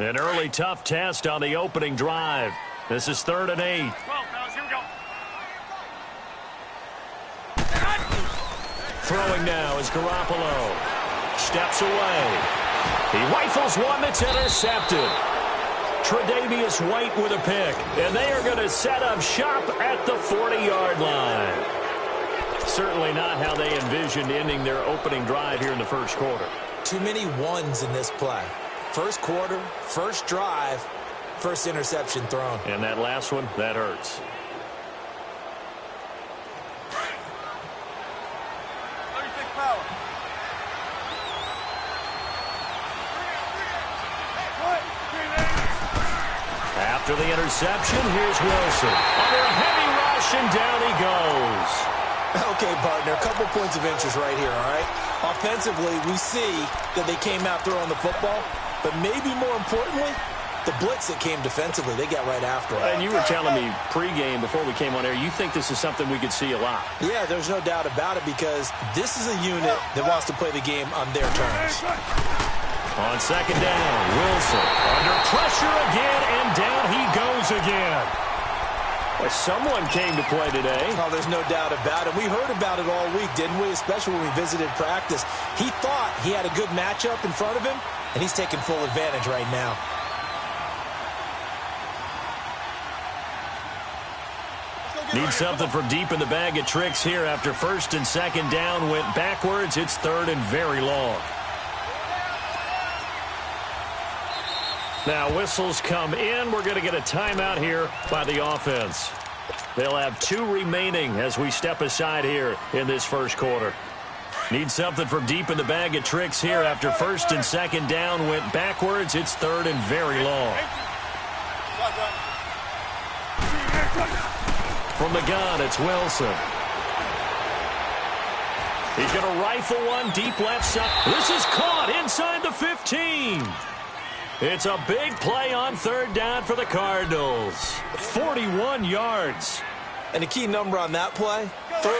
An early tough test on the opening drive. This is 3rd and 8. 12, fellas, here we go. Throwing now is Garoppolo. Steps away. He rifles one that's intercepted. Tre'Davious White with a pick. And they are going to set up shop at the 40-yard line. Certainly not how they envisioned ending their opening drive here in the first quarter. Too many ones in this play. First quarter, first drive, first interception thrown. And that last one, that hurts. After the interception, here's Wilson. Under a heavy rush, and down he goes. Okay, partner, a couple points of interest right here, all right? Offensively, we see that they came out throwing the football, but maybe more importantly, the blitz that came defensively, they got right after it. And you were telling me pregame before we came on air, you think this is something we could see a lot. Yeah, there's no doubt about it because this is a unit that wants to play the game on their terms. On second down, Wilson under pressure again, and down he goes again. Well, someone came to play today. Oh, there's no doubt about it. We heard about it all week, didn't we? Especially when we visited practice. He thought he had a good matchup in front of him, and he's taking full advantage right now. Need something from deep in the bag of tricks here after first and second down went backwards. It's 3rd and very long. Now whistles come in. We're going to get a timeout here by the offense. They'll have 2 remaining as we step aside here in this first quarter. Need something from deep in the bag of tricks here after first and second down went backwards. It's 3rd and very long. From the gun, it's Wilson. He's going to rifle one deep left side. This is caught inside the 15. It's a big play on 3rd down for the Cardinals. 41 yards. And a key number on that play, 3.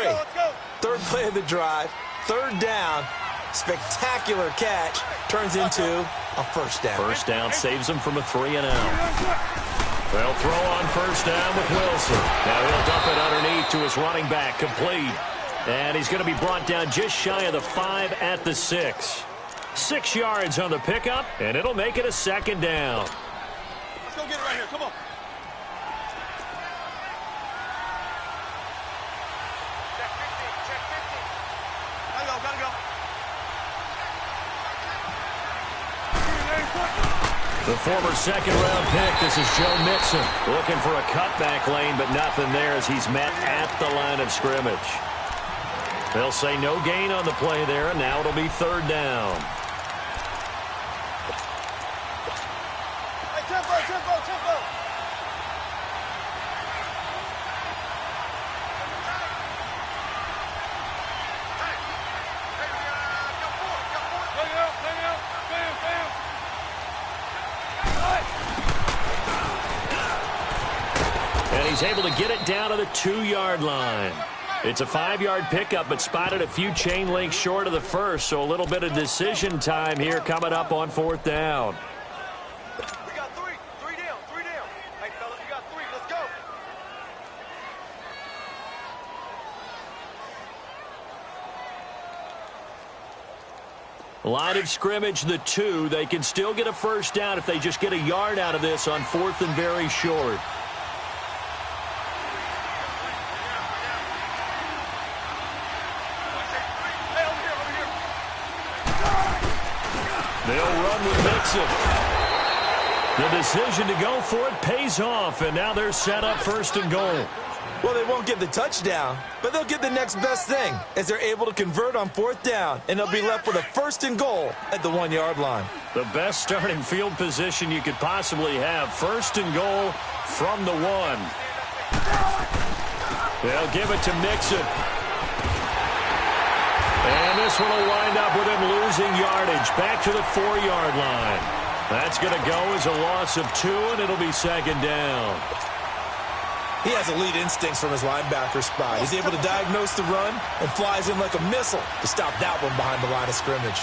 Third play of the drive, 3rd down, spectacular catch, turns into a first down. First down saves him from a 3 and out. They'll throw on first down with Wilson. Now he'll dump it underneath to his running back, complete. And he's going to be brought down just shy of the 5 at the 6. 6 yards on the pickup, and it'll make it a second down. Let's go get it right here. Come on. Check 15. Check 15. Gotta go. Gotta go. The former second-round pick, this is Joe Mixon, looking for a cutback lane, but nothing there as he's met at the line of scrimmage. They'll say no gain on the play there, and now it'll be 3rd down. Hey, tempo. And he's able to get it down to the 2-yard line. It's a 5-yard pickup, but spotted a few chain links short of the first, so a little bit of decision time here coming up on 4th down. We got 3. 3 down. 3 down. Hey, fellas, we got 3. Let's go. Line of scrimmage, the 2. They can still get a first down if they just get a yard out of this on 4th and very short. They'll run with Mixon. The decision to go for it pays off, and now they're set up 1st and goal. Well, they won't get the touchdown, but they'll get the next best thing as they're able to convert on 4th down, and they'll be left with a 1st and goal at the 1-yard line. The best starting field position you could possibly have. 1st and goal from the 1. They'll give it to Mixon. And this one will wind up with him losing yardage back to the 4-yard line. That's going to go as a loss of 2, and it'll be 2nd down. He has elite instincts from his linebacker spot. He's able to diagnose the run and flies in like a missile to stop that one behind the line of scrimmage.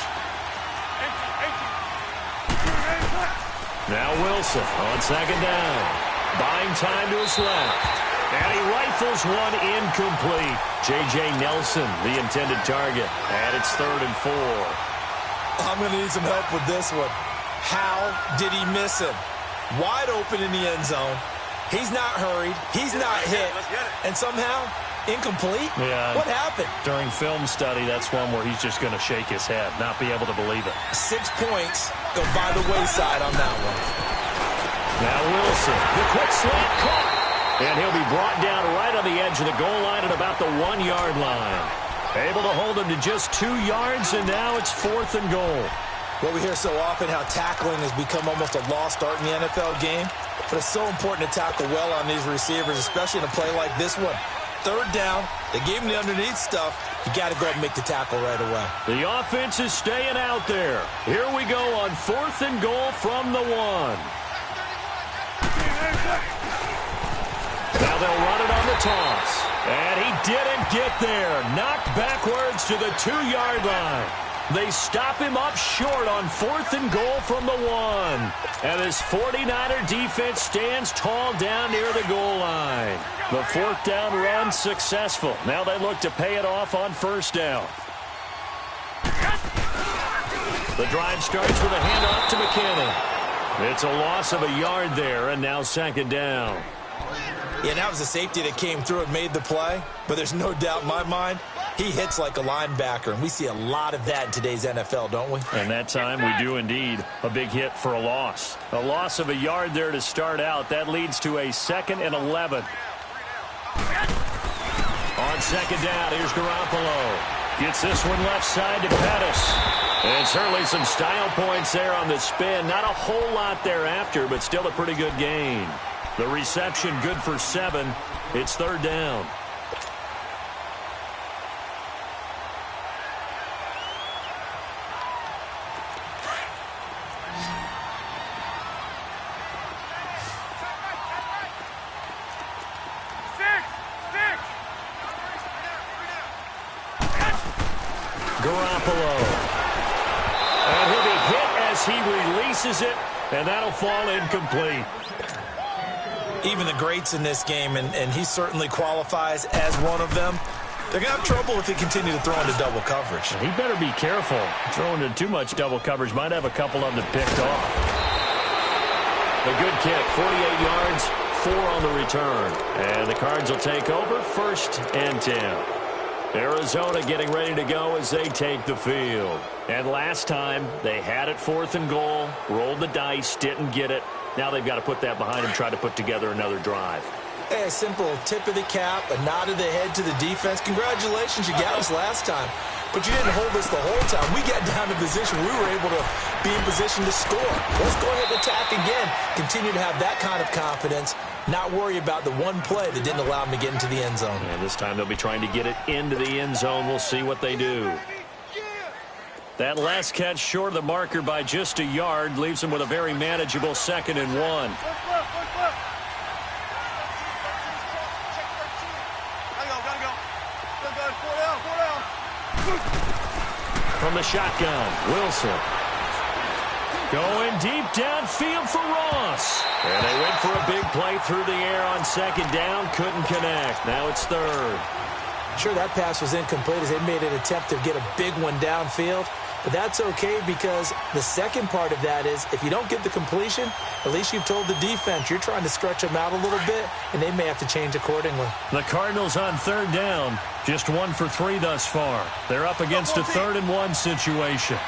Now Wilson on second down. Buying time to his left. And he rifles one incomplete. J.J. Nelson, the intended target. And it's 3rd and 4. I'm going to need some help with this one. How did he miss him? Wide open in the end zone. He's not hurried. He's not hit. And somehow, incomplete? Yeah. What happened? During film study, that's one where he's just going to shake his head, not be able to believe it. 6 points go by the wayside on that one. Now Wilson, the quick slant caught. And he'll be brought down right on the edge of the goal line at about the 1-yard line. Able to hold him to just 2 yards, and now it's 4th and goal. Well, we hear so often how tackling has become almost a lost art in the NFL game. But it's so important to tackle well on these receivers, especially in a play like this one. 3rd down, they gave him the underneath stuff. You got to go ahead and make the tackle right away. The offense is staying out there. Here we go on 4th and goal from the 1. Now they'll run it on the toss. And he didn't get there. Knocked backwards to the 2-yard line. They stop him up short on 4th and goal from the 1. And this 49er defense stands tall down near the goal line. The 4th down run successful. Now they look to pay it off on 1st down. The drive starts with a handoff to McKinnon. It's a loss of a yard there, and now 2nd down. Yeah, that was a safety that came through and made the play. But there's no doubt in my mind, he hits like a linebacker. And we see a lot of that in today's NFL, don't we? And that time we do indeed. A big hit for a loss. A loss of a yard there to start out. That leads to a 2nd and 11. On 2nd down, here's Garoppolo. Gets this one left side to Pettis. And certainly some style points there on the spin. Not a whole lot thereafter, but still a pretty good gain. The reception good for 7. It's 3rd down. Garoppolo. And he'll be hit as he releases it, and that'll fall incomplete. Even the greats in this game, and he certainly qualifies as one of them, they're going to have trouble if they continue to throw into double coverage. He better be careful. Throwing into too much double coverage might have a couple of them picked off. A good kick, 48 yards, 4 on the return. And the Cards will take over, 1st and 10. Arizona getting ready to go as they take the field. And last time, they had it 4th and goal, rolled the dice, didn't get it. Now they've got to put that behind them, try to put together another drive. Hey, a simple tip of the cap, a nod of the head to the defense. Congratulations, you got us last time. But you didn't hold us the whole time. We got down to position. We were able to be in position to score. Let's go ahead and attack again. Continue to have that kind of confidence. Not worry about the one play that didn't allow them to get into the end zone. And this time they'll be trying to get it into the end zone. We'll see what they do. That last catch short of the marker by just a yard leaves them with a very manageable 2nd and 1. From the shotgun, Wilson. Going deep downfield for Ross. And they went for a big play through the air on 2nd down. Couldn't connect. Now it's 3rd. Sure, that pass was incomplete as they made an attempt to get a big one downfield. But that's okay because the second part of that is if you don't get the completion, at least you've told the defense you're trying to stretch them out a little bit, and they may have to change accordingly. The Cardinals on 3rd down, just 1 for 3 thus far. They're up against a 3rd and 1 situation.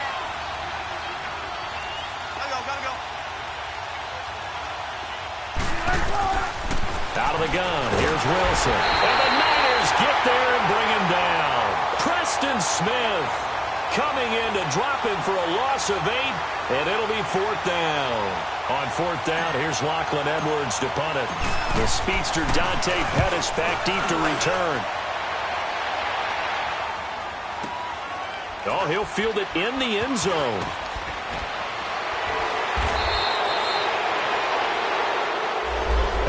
Out of the gun, here's Wilson. And the Niners get there and bring him down. Preston Smith coming in to drop him for a loss of 8, and it'll be 4th down. On 4th down, here's Lachlan Edwards to punt it. The speedster Dante Pettis back deep to return. Oh, he'll field it in the end zone.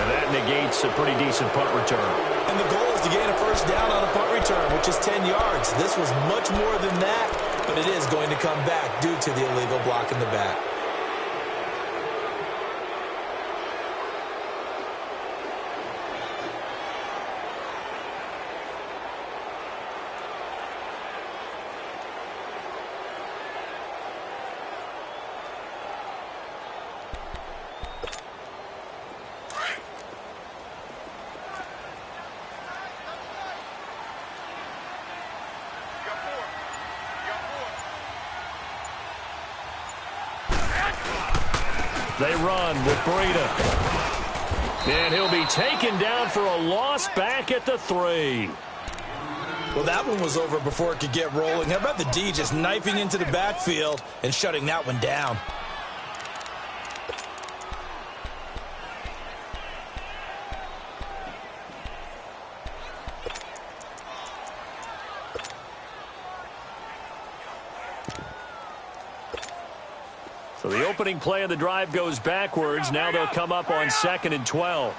And that negates a pretty decent punt return. And the goal is to gain a 1st down on a punt return, which is 10 yards. This was much more than that, but it is going to come back due to the illegal block in the back. They run with Breida. And he'll be taken down for a loss back at the 3. Well, that one was over before it could get rolling. How about the D just knifing into the backfield and shutting that one down? So the opening play of the drive goes backwards. Now they'll come up on 2nd and 12.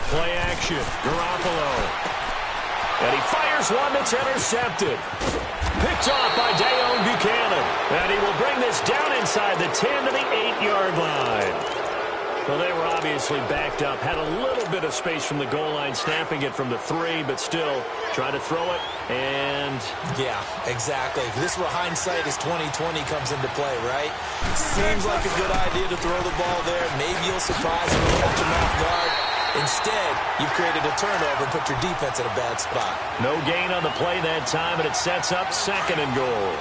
Play action. Garoppolo. And he fires one that's intercepted. Picked off by Dayon Buchanan. And he will bring this down inside the 10 to the 8-yard line. Well, they were obviously backed up. Had a little bit of space from the goal line, snapping it from the 3, but still try to throw it. And yeah, exactly. This is where hindsight is 20/20 comes into play, right? Seems like a good idea to throw the ball there. Maybe you'll surprise him and catch him off guard. Instead, you've created a turnover and put your defense in a bad spot. No gain on the play that time, and it sets up 2nd and goal.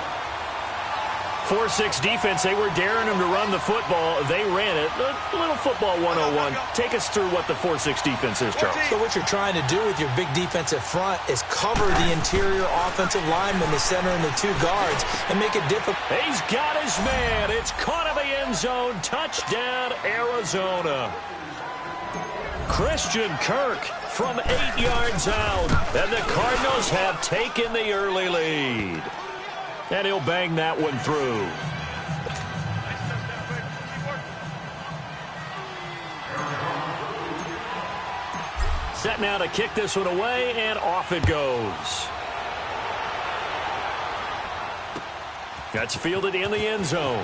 4-6 defense, they were daring them to run the football. They ran it. A little football 101. Take us through what the 4-6 defense is, Charles. So what you're trying to do with your big defensive front is cover the interior offensive lineman, the center, and the 2 guards, and make it difficult. He's got his man. It's caught in the end zone. Touchdown, Arizona. Christian Kirk from 8 yards out. And the Cardinals have taken the early lead. And he'll bang that one through. Set now to kick this one away, and off it goes. That's fielded in the end zone.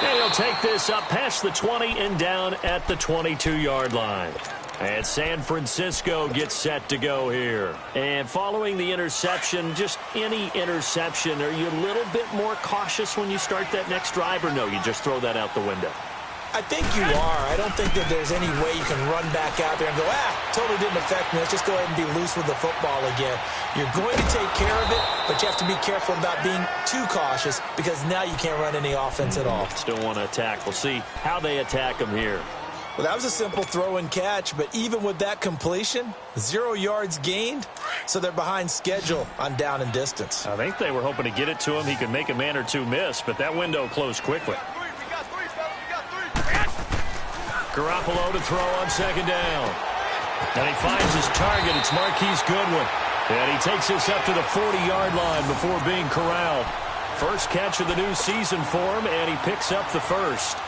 And he'll take this up past the 20 and down at the 22-yard line. And San Francisco gets set to go here. And following the interception, just any interception, are you a little bit more cautious when you start that next drive, or no, you just throw that out the window? I think you are. I don't think that there's any way you can run back out there and go, totally didn't affect me. Let's just go ahead and be loose with the football again. You're going to take care of it, but you have to be careful about being too cautious because now you can't run any offense at all. Still want to attack. We'll see how they attack them here. Well, that was a simple throw and catch, but even with that completion, 0 yards gained, so they're behind schedule on down and distance. I think they were hoping to get it to him. He could make a man or two miss, but that window closed quickly. Garoppolo to throw on 2nd down. And he finds his target. It's Marquise Goodwin. And he takes this up to the 40-yard line before being corralled. First catch of the new season for him, and he picks up the first.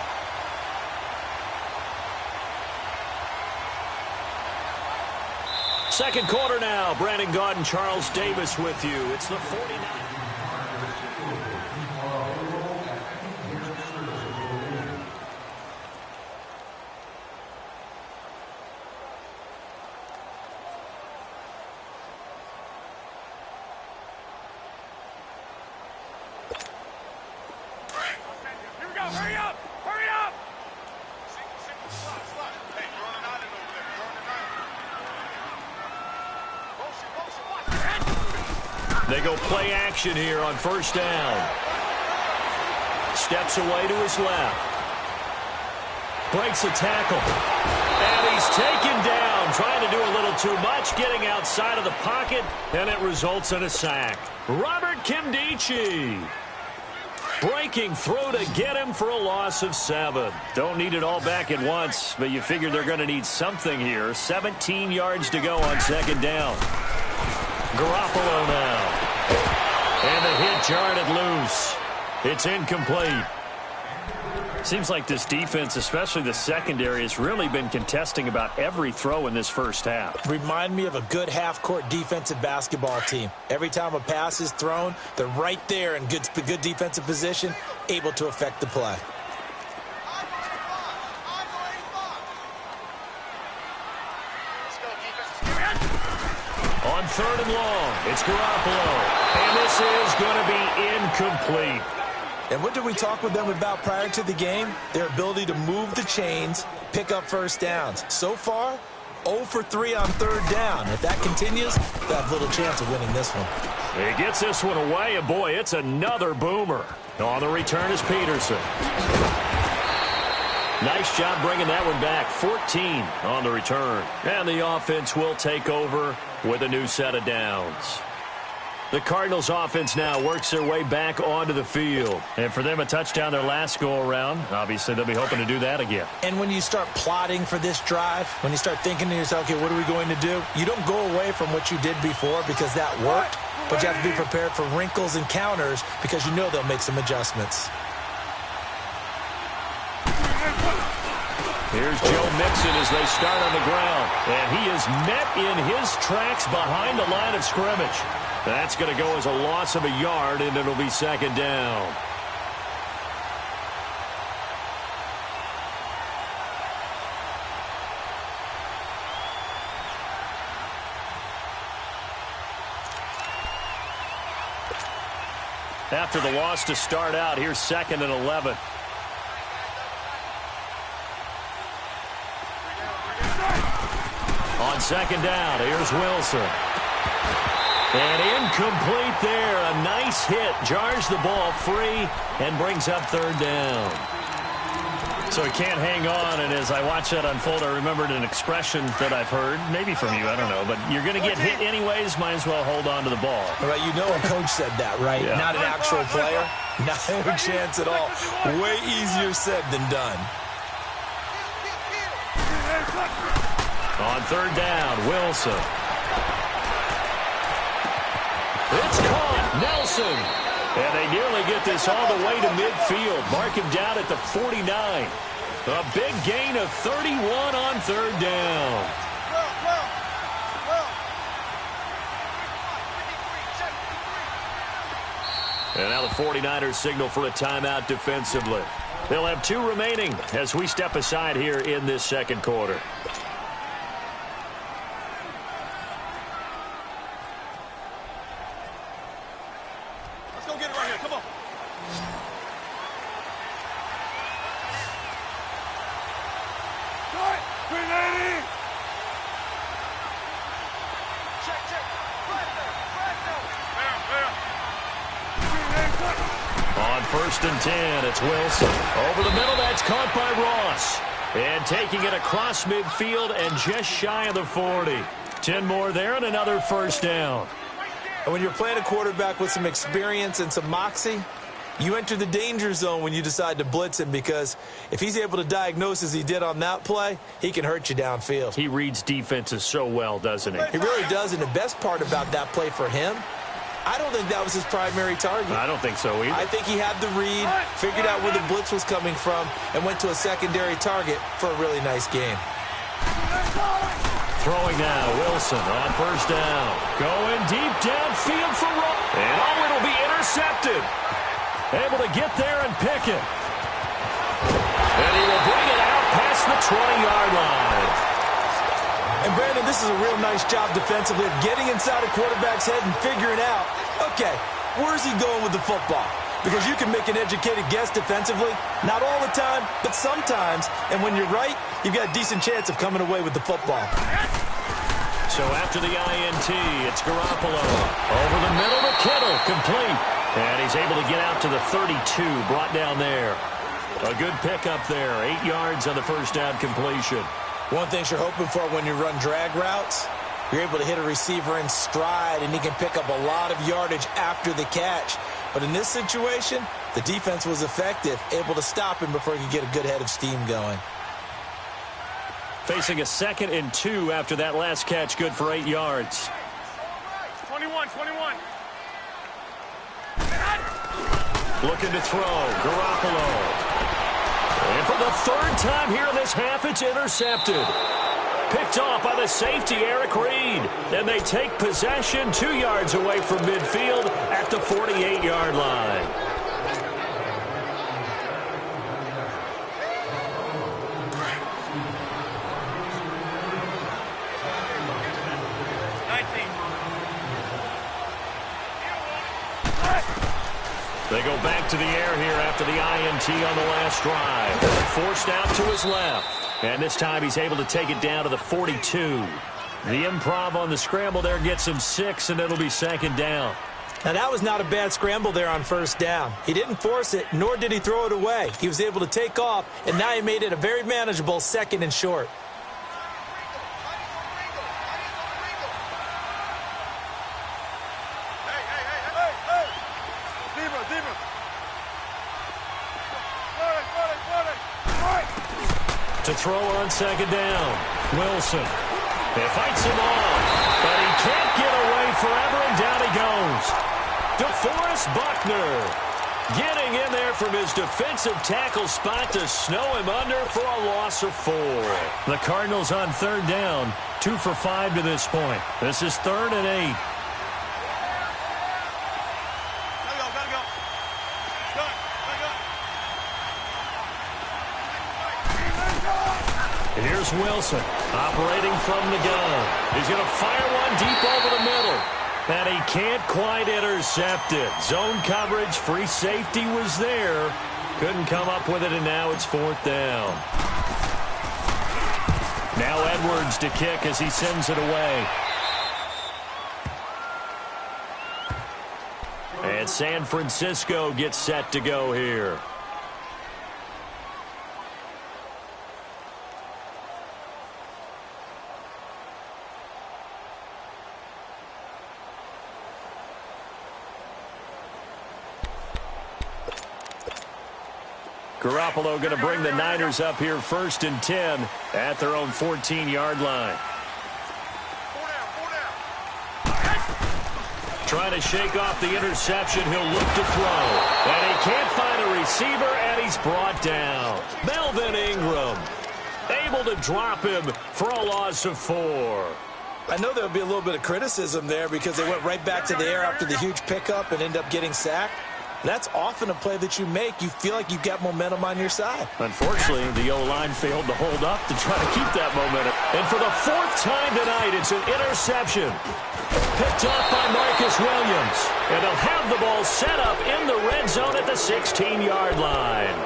Second quarter now. Brandon Gaud and Charles Davis with you. It's the 49. Hurry up! Hurry up! Hey, you're on an island over there. You're on an island. They go play action here on 1st down. Steps away to his left. Breaks a tackle. And he's taken down, trying to do a little too much, getting outside of the pocket, and it results in a sack. Robert Kimdichie breaking through to get him for a loss of 7. Don't need it all back at once, but you figure they're going to need something here. 17 yards to go on 2nd down. Garoppolo now. And the hit jarred it loose. It's incomplete. Seems like this defense, especially the secondary, has really been contesting about every throw in this first half. Remind me of a good half-court defensive basketball team. Every time a pass is thrown, they're right there in good defensive position, able to affect the play. On 3rd and long, it's Garoppolo. And this is going to be incomplete. And what did we talk with them about prior to the game? Their ability to move the chains, pick up first downs. So far, 0 for 3 on 3rd down. If that continues, they have little chance of winning this one. He gets this one away, and boy, it's another boomer. On the return is Peterson. Nice job bringing that one back. 14 on the return. And the offense will take over with a new set of downs. The Cardinals offense now works their way back onto the field. And for them, a touchdown their last go-around. Obviously, they'll be hoping to do that again. And when you start plotting for this drive, when you start thinking to yourself, okay, what are we going to do? You don't go away from what you did before because that worked, but you have to be prepared for wrinkles and counters because you know they'll make some adjustments. Here's Joe Mixon as they start on the ground. And he is met in his tracks behind the line of scrimmage. That's going to go as a loss of a yard, and it'll be second down. After the loss to start out, here's 2nd and 11. On second down, here's Wilson. And incomplete there. A nice hit. Jars the ball free and brings up third down. So he can't hang on, and as I watch that unfold, I remembered an expression that I've heard, maybe from you, I don't know, but you're going to get hit anyways, might as well hold on to the ball. Right, you know a coach said that, right? Yeah. Not an actual player. Not a chance at all. Way easier said than done. On third down, Wilson. It's caught. Nelson. And they nearly get this all the way to midfield. Mark him down at the 49. A big gain of 31 on third down. And now the 49ers signal for a timeout defensively. They'll have 2 remaining as we step aside here in this second quarter. On 1st and 10, it's Wilson. Over the middle, that's caught by Ross. And taking it across midfield and just shy of the 40. 10 more there and another first down. And when you're playing a quarterback with some experience and some moxie, you enter the danger zone when you decide to blitz him, because if he's able to diagnose as he did on that play, he can hurt you downfield. He reads defenses so well, doesn't he? He really does, and the best part about that play for him, I don't think that was his primary target. I don't think so either. I think he had the read, figured out where the blitz was coming from, and went to a secondary target for a really nice game. Throwing now, Wilson on first down. Going deep downfield for Ross. And it'll be intercepted. Able to get there and pick it. And he will bring it out past the 20-yard line. And, Brandon, this is a real nice job defensively of getting inside a quarterback's head and figuring out, okay, where's he going with the football? Because you can make an educated guess defensively. Not all the time, but sometimes. And when you're right, you've got a decent chance of coming away with the football. So after the INT, it's Garoppolo. Over the middle to Kittle, complete. And he's able to get out to the 32, brought down there. A good pickup there, 8 yards on the first down completion. One thing you're hoping for when you run drag routes, you're able to hit a receiver in stride, and he can pick up a lot of yardage after the catch. But in this situation, the defense was effective, able to stop him before he could get a good head of steam going. Facing a 2nd and 2 after that last catch, good for 8 yards. 21. Looking to throw, Garoppolo. And for the 3rd time here in this half, it's intercepted. Picked off by the safety, Eric Reed. And they take possession 2 yards away from midfield at the 48-yard line. They go back to the air here after the INT on the last drive. Forced out to his left. And this time he's able to take it down to the 42. The improv on the scramble there gets him 6, and it'll be second down. Now, that was not a bad scramble there on first down. He didn't force it, nor did he throw it away. He was able to take off, and now he made it a very manageable 2nd and short. To throw on 2nd down, Wilson. He fights him off, but he can't get away forever, and down he goes. DeForest Buckner getting in there from his defensive tackle spot to snow him under for a loss of 4. The Cardinals on 3rd down, 2 for 5 to this point. This is 3rd and 8. Here's Wilson operating from the gun. He's going to fire one deep over the middle. And he can't quite intercept it. Zone coverage, free safety was there. Couldn't come up with it, and now it's 4th down. Now Edwards to kick as he sends it away. And San Francisco gets set to go here. Garoppolo going to bring the Niners up here 1st and 10 at their own 14-yard line. Trying to shake off the interception. He'll look to throw. And he can't find a receiver, and he's brought down. Melvin Ingram able to drop him for a loss of 4. I know there'll be a little bit of criticism there because they went right back to the air after the huge pickup and end up getting sacked. That's often a play that you make. You feel like you've got momentum on your side. Unfortunately, the O-line failed to hold up to try to keep that momentum. And for the 4th time tonight, it's an interception. Picked up by Marcus Williams. And they'll have the ball set up in the red zone at the 16-yard line.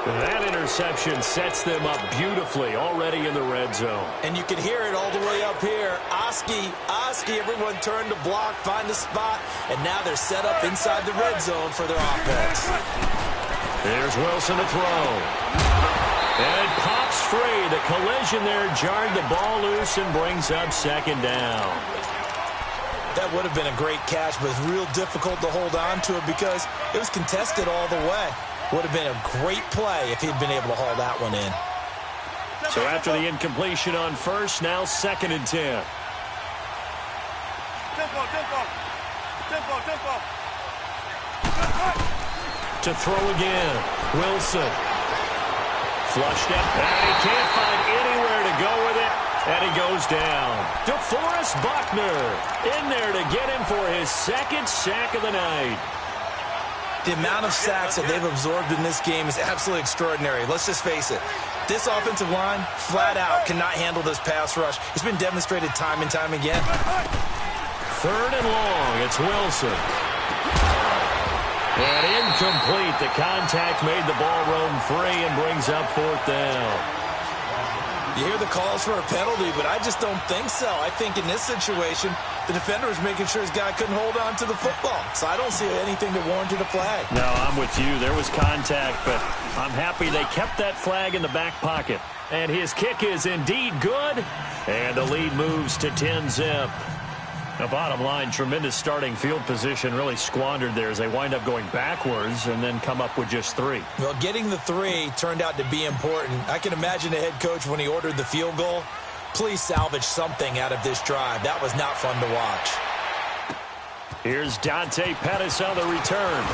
That interception sets them up beautifully already in the red zone. And you can hear it all the way up here. Oski, everyone turned to block, find a spot, and now they're set up inside the red zone for their offense. There's Wilson to throw. And it pops free. The collision there jarred the ball loose and brings up 2nd down. That would have been a great catch, but it's real difficult to hold on to it because it was contested all the way. Would have been a great play if he'd been able to haul that one in. So after the incompletion on 1st, now 2nd and 10. To throw again, Wilson. Flushed up, and he can't find anywhere to go with it, and he goes down. DeForest Buckner in there to get him for his 2nd sack of the night. The amount of sacks that they've absorbed in this game is absolutely extraordinary. Let's just face it. This offensive line, flat out, cannot handle this pass rush. It's been demonstrated time and time again. 3rd and long. It's Wilson. And incomplete. The contact made the ball roam free and brings up 4th down. You hear the calls for a penalty, but I just don't think so. I think in this situation, the defender was making sure his guy couldn't hold on to the football. So I don't see anything that warranted a flag. No, I'm with you. There was contact, but I'm happy they kept that flag in the back pocket. And his kick is indeed good. And the lead moves to 10-zip. The bottom line, tremendous starting field position, really squandered there as they wind up going backwards and then come up with just 3. Well, getting the 3 turned out to be important. I can imagine the head coach when he ordered the field goal. Please salvage something out of this drive. That was not fun to watch. Here's Dante Pettis on the return.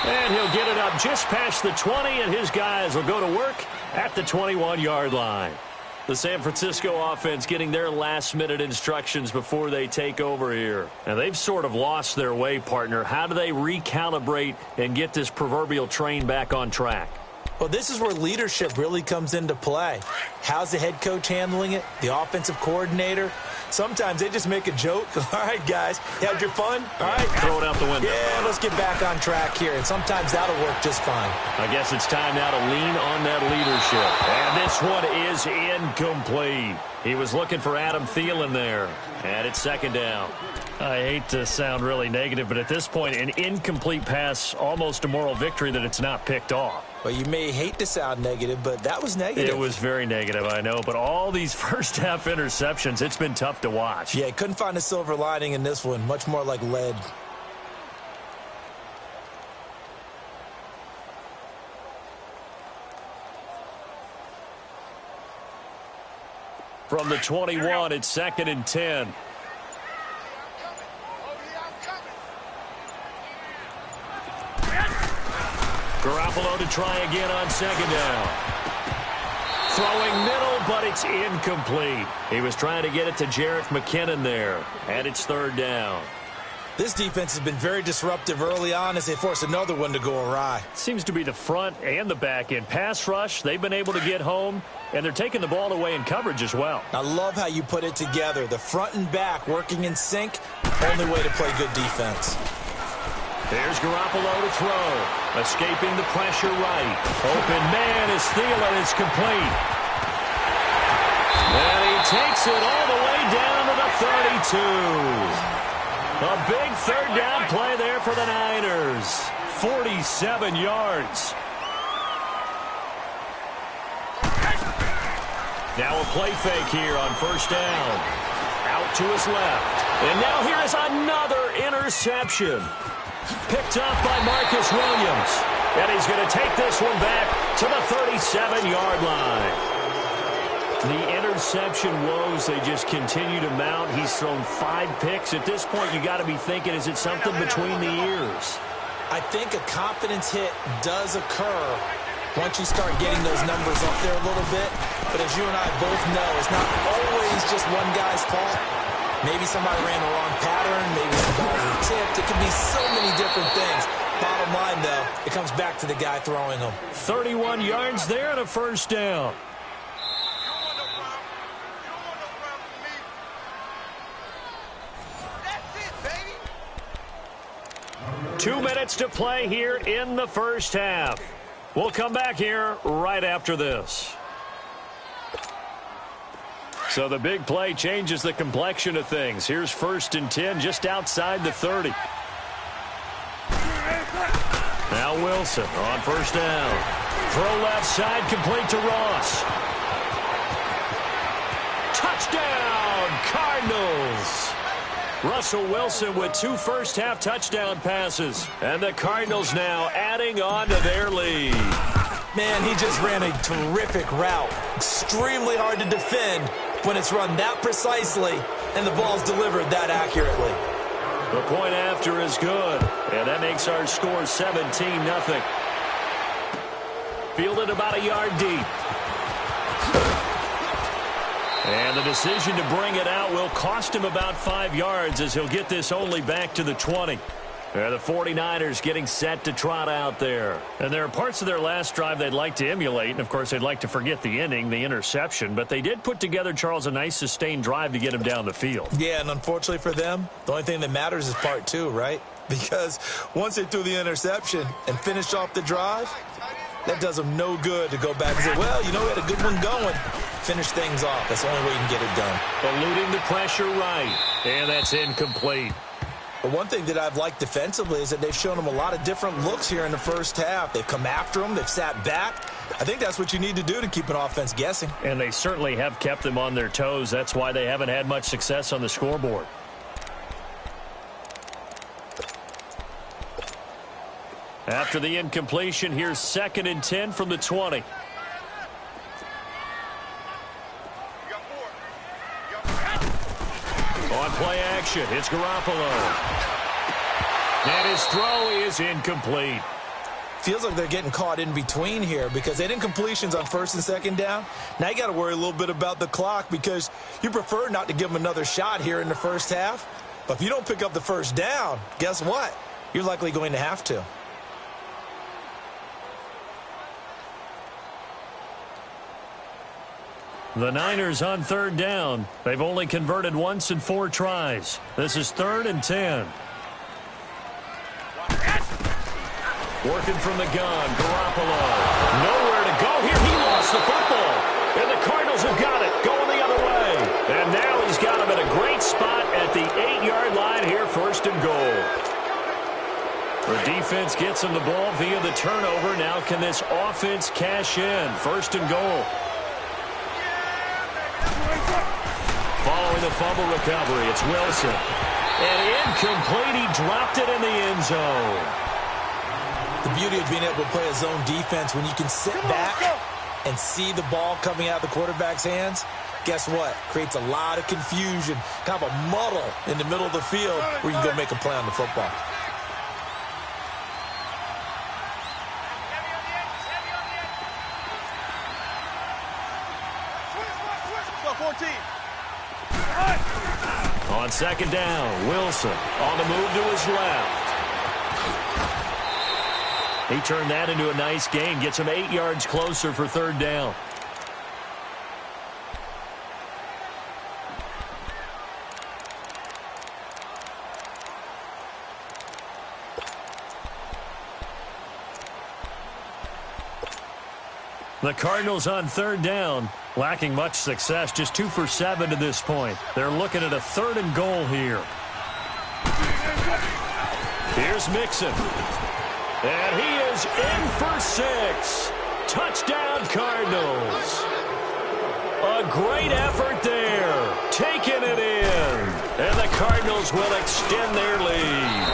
And he'll get it up just past the 20, and his guys will go to work at the 21-yard line. The San Francisco offense getting their last-minute instructions before they take over here. And they've sort of lost their way, partner. How do they recalibrate and get this proverbial train back on track? Well, this is where leadership really comes into play. How's the head coach handling it? The offensive coordinator? Sometimes they just make a joke. All right, guys, you had your fun? All right. Throw it out the window. Yeah, let's get back on track here, and sometimes that'll work just fine. I guess it's time now to lean on that leadership. And this one is incomplete. He was looking for Adam Thielen there. And it's second down. I hate to sound really negative, but at this point, an incomplete pass, almost a moral victory that it's not picked off. Well, you may hate to sound negative, but that was negative. It was very negative, I know. But all these first-half interceptions, it's been tough to watch. Yeah, couldn't find a silver lining in this one. Much more like lead. From the 21, it's 2nd and 10. Garoppolo to try again on second down. Throwing middle, but it's incomplete. He was trying to get it to Jerick McKinnon there, and it's third down. This defense has been very disruptive early on as they force another one to go awry. Seems to be the front and the back end. Pass rush, they've been able to get home, and they're taking the ball away in coverage as well. I love how you put it together. The front and back working in sync, only way to play good defense. There's Garoppolo to throw. Escaping the pressure right. Open man is Thielen. It's complete. And he takes it all the way down to the 32. A big third down play there for the Niners. 47 yards. Now a play fake here on first down. Out to his left. And now here is another interception. Picked up by Marcus Williams. And he's going to take this one back to the 37-yard line. The interception woes, they just continue to mount. He's thrown 5 picks. At this point, you got to be thinking, is it something between the ears? I think a confidence hit does occur once you start getting those numbers up there a little bit. But as you and I both know, it's not always just one guy's fault. Maybe somebody ran the wrong pattern. Maybe some balls were tipped. It could be so many different things. Bottom line, though, it comes back to the guy throwing them. 31 yards there and a first down. You don't want no problem. You don't want no problem with me. That's it, baby. 2 minutes to play here in the first half. We'll come back here right after this. So the big play changes the complexion of things. Here's 1st and 10 just outside the 30. Now Wilson on first down. Throw left side, complete to Ross. Touchdown, Cardinals. Russell Wilson with 2 first-half touchdown passes. And the Cardinals now adding on to their lead. Man, he just ran a terrific route. Extremely hard to defend when it's run that precisely and the ball's delivered that accurately. The point after is good, and that makes our score 17-0. Fielded about a yard deep. And the decision to bring it out will cost him about 5 yards as he'll get this only back to the 20. The 49ers getting set to trot out there. And there are parts of their last drive they'd like to emulate. And, of course, they'd like to forget the inning, the interception. But they did put together, Charles, a nice sustained drive to get him down the field. Yeah, and unfortunately for them, the only thing that matters is part 2, right? Because once they threw the interception and finished off the drive, that does them no good to go back and say, well, you know, we had a good one going. Finish things off. That's the only way you can get it done. Eluding the pressure right. And that's incomplete. But one thing that I've liked defensively is that they've shown them a lot of different looks here in the first half. They've come after them. They've sat back. I think that's what you need to do to keep an offense guessing. And they certainly have kept them on their toes. That's why they haven't had much success on the scoreboard. After the incompletion, here's 2nd and 10 from the 20. On play action, it's Garoppolo. And his throw is incomplete. Feels like they're getting caught in between here because they didn't completions on 1st and 2nd down. Now you got to worry a little bit about the clock because you prefer not to give them another shot here in the first half. But if you don't pick up the first down, guess what? You're likely going to have to. The Niners on third down. They've only converted once in 4 tries. This is 3rd and 10. Working from the gun, Garoppolo. Nowhere to go here. He lost the football. And the Cardinals have got it, going the other way. And now he's got him in a great spot at the 8-yard line here, 1st and goal. The defense gets him the ball via the turnover. Now can this offense cash in? 1st and goal. Following the fumble recovery, it's Wilson. And incomplete, he dropped it in the end zone. The beauty of being able to play a zone defense when you can sit back and see the ball coming out of the quarterback's hands, guess what? Creates a lot of confusion, kind of a muddle in the middle of the field where you can go make a play on the football. On 2nd down, Wilson on the move to his left. He turned that into a nice gain, gets him 8 yards closer for 3rd down. The Cardinals on 3rd down, lacking much success, just 2 for 7 to this point. They're looking at a 3rd and goal here. Here's Mixon. And he is in for 6. Touchdown, Cardinals. A great effort there. Taking it in. And the Cardinals will extend their lead.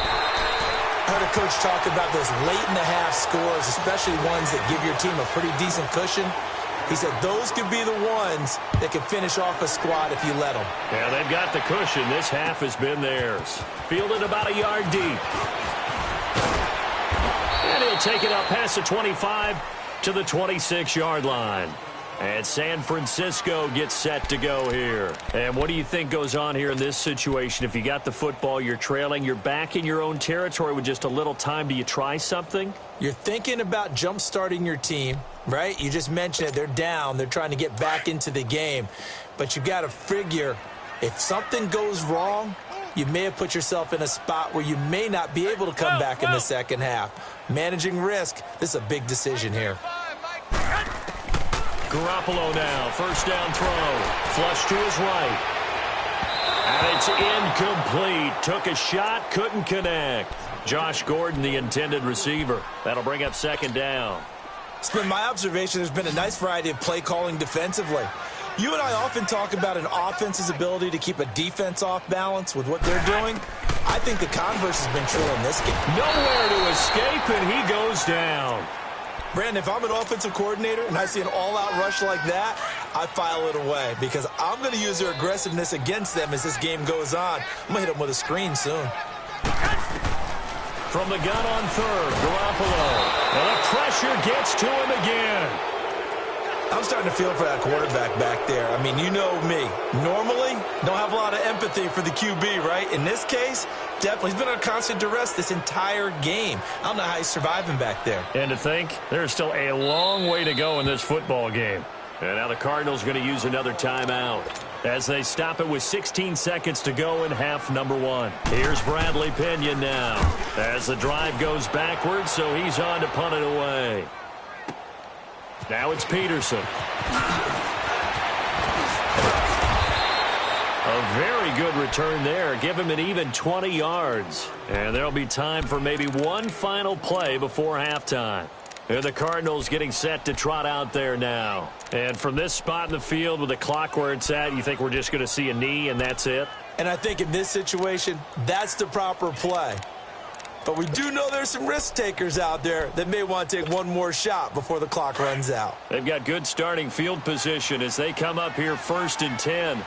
I heard a coach talk about those late-in-the-half scores, especially ones that give your team a pretty decent cushion. He said those could be the ones that can finish off a squad if you let them. Yeah, they've got the cushion. This half has been theirs. Fielded about a yard deep. And he'll take it up past the 25 to the 26-yard line. And San Francisco gets set to go here. And what do you think goes on here in this situation? If you got the football, you're trailing, you're back in your own territory with just a little time. Do you try something? You're thinking about jump-starting your team, right? You just mentioned it. They're down. They're trying to get back into the game. But you got to figure if something goes wrong, you may have put yourself in a spot where you may not be able to come back in the second half. Managing risk, this is a big decision here. Garoppolo now, 1st down throw, flush to his right. And it's incomplete. Took a shot, couldn't connect. Josh Gordon, the intended receiver. That'll bring up 2nd down. It's been my observation there's been a nice variety of play calling defensively. You and I often talk about an offense's ability to keep a defense off balance with what they're doing. I think the converse has been true in this game. Nowhere to escape, and he goes down. Brandon, if I'm an offensive coordinator and I see an all-out rush like that, I file it away because I'm going to use their aggressiveness against them as this game goes on. I'm going to hit them with a screen soon. From the gun on 3rd, Garoppolo. And the pressure gets to him again. I'm starting to feel for that quarterback back there. I mean, you know me. Normally, don't have a lot of empathy for the QB, right? In this case, definitely. He's been on constant duress this entire game. I don't know how he's surviving back there. And to think, there's still a long way to go in this football game. And now the Cardinals going to use another timeout as they stop it with 16 seconds to go in half number 1. Here's Bradley Pinion now as the drive goes backwards, so he's on to punt it away. Now it's Peterson. A very good return there. Give him an even 20 yards. And there'll be time for maybe one final play before halftime. And the Cardinals getting set to trot out there now. And from this spot in the field with the clock where it's at, you think we're just going to see a knee and that's it? And I think in this situation, that's the proper play. But we do know there's some risk takers out there that may want to take one more shot before the clock runs out. They've got good starting field position as they come up here 1st and 10. 12.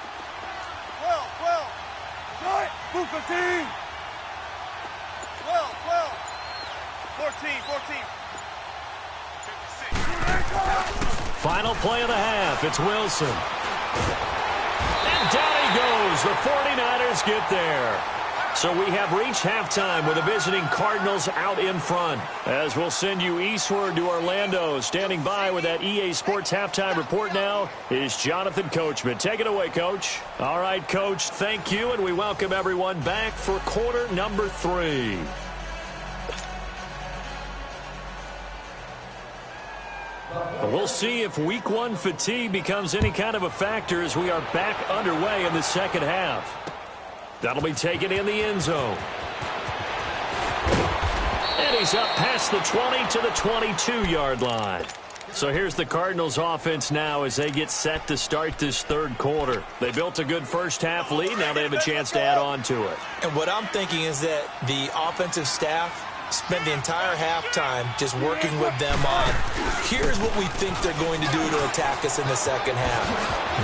Move 15. 12. 14. Final play of the half. It's Wilson. And down he goes. The 49ers get there. So we have reached halftime with the visiting Cardinals out in front. As we'll send you eastward to Orlando. Standing by with that EA Sports halftime report now is Jonathan Coachman. Take it away, Coach. All right, Coach, thank you, and we welcome everyone back for quarter number 3. We'll see if week 1 fatigue becomes any kind of a factor as we are back underway in the second half. That'll be taken in the end zone. And he's up past the 20 to the 22-yard line. So here's the Cardinals offense now as they get set to start this third quarter. They built a good first half lead. Now they have a chance to add on to it. And what I'm thinking is that the offensive staff spent the entire halftime just working with them on, here's what we think they're going to do to attack us in the second half.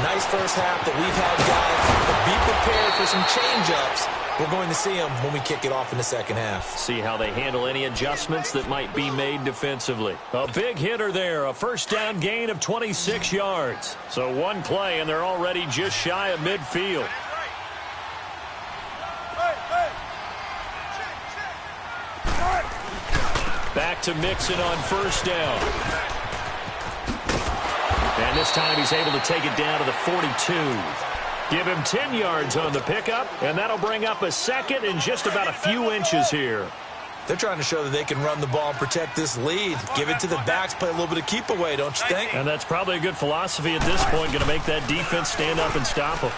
Nice first half that we've had, guys, but be prepared for some change-ups. We're going to see them when we kick it off in the second half. See how they handle any adjustments that might be made defensively. A big hitter there, a first down gain of 26 yards. So one play, and they're already just shy of midfield. Back to Mixon on first down. And this time he's able to take it down to the 42. Give him 10 yards on the pickup, and that'll bring up a second in just about a few inches here. They're trying to show that they can run the ball and protect this lead. Give it to the backs, play a little bit of keep away, don't you think? And that's probably a good philosophy at this point, going to make that defense stand up and stop them.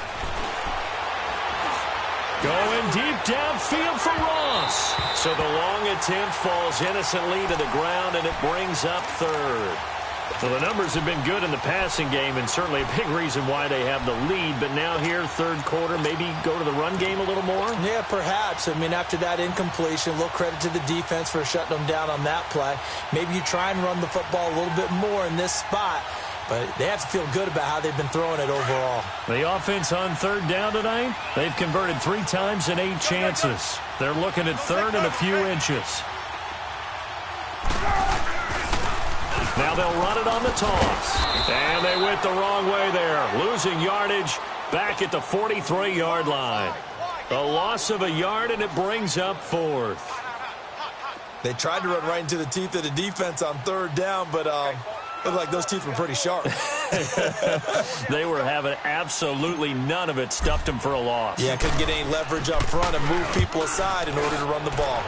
Going deep downfield for Ross. So the long attempt falls innocently to the ground, and it brings up third. So the numbers have been good in the passing game, and certainly a big reason why they have the lead. But now here, third quarter, maybe go to the run game a little more? Yeah, perhaps. I mean, after that incompletion, a little credit to the defense for shutting them down on that play. Maybe you try and run the football a little bit more in this spot. But they have to feel good about how they've been throwing it overall. The offense on third down tonight, they've converted 3 times in 8 chances. They're looking at third and a few inches. Now they'll run it on the toss. And they went the wrong way there. Losing yardage back at the 43-yard line. A loss of a yard, and it brings up fourth. They tried to run right into the teeth of the defense on third down, but looked like those teeth were pretty sharp. They were having absolutely none of it. Stuffed them for a loss. Yeah, couldn't get any leverage up front and move people aside in order to run the ball.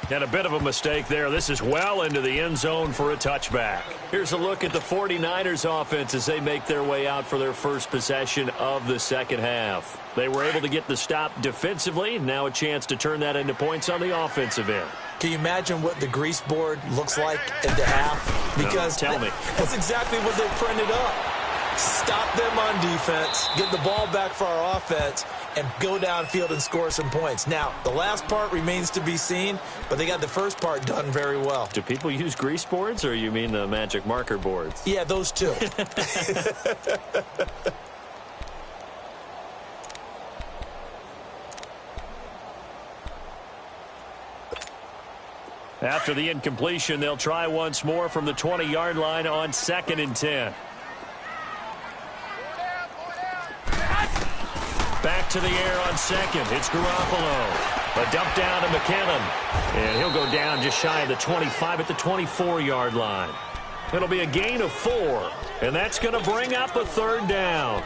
And a bit of a mistake there. This is well into the end zone for a touchback. Here's a look at the 49ers offense as they make their way out for their first possession of the second half. They were able to get the stop defensively. Now a chance to turn that into points on the offensive end. Can you imagine what the grease board looks like at the half? Because no, tell me. That's exactly what they printed up. Stop them on defense, get the ball back for our offense, and go downfield and score some points. Now, the last part remains to be seen, but they got the first part done very well. Do people use grease boards, or you mean the magic marker boards? Yeah, those two. After the incompletion, they'll try once more from the 20-yard line on 2nd and 10. Back to the air on second. It's Garoppolo. A dump down to McKinnon. And he'll go down just shy of the 25 at the 24-yard line. It'll be a gain of 4. And that's going to bring up a third down.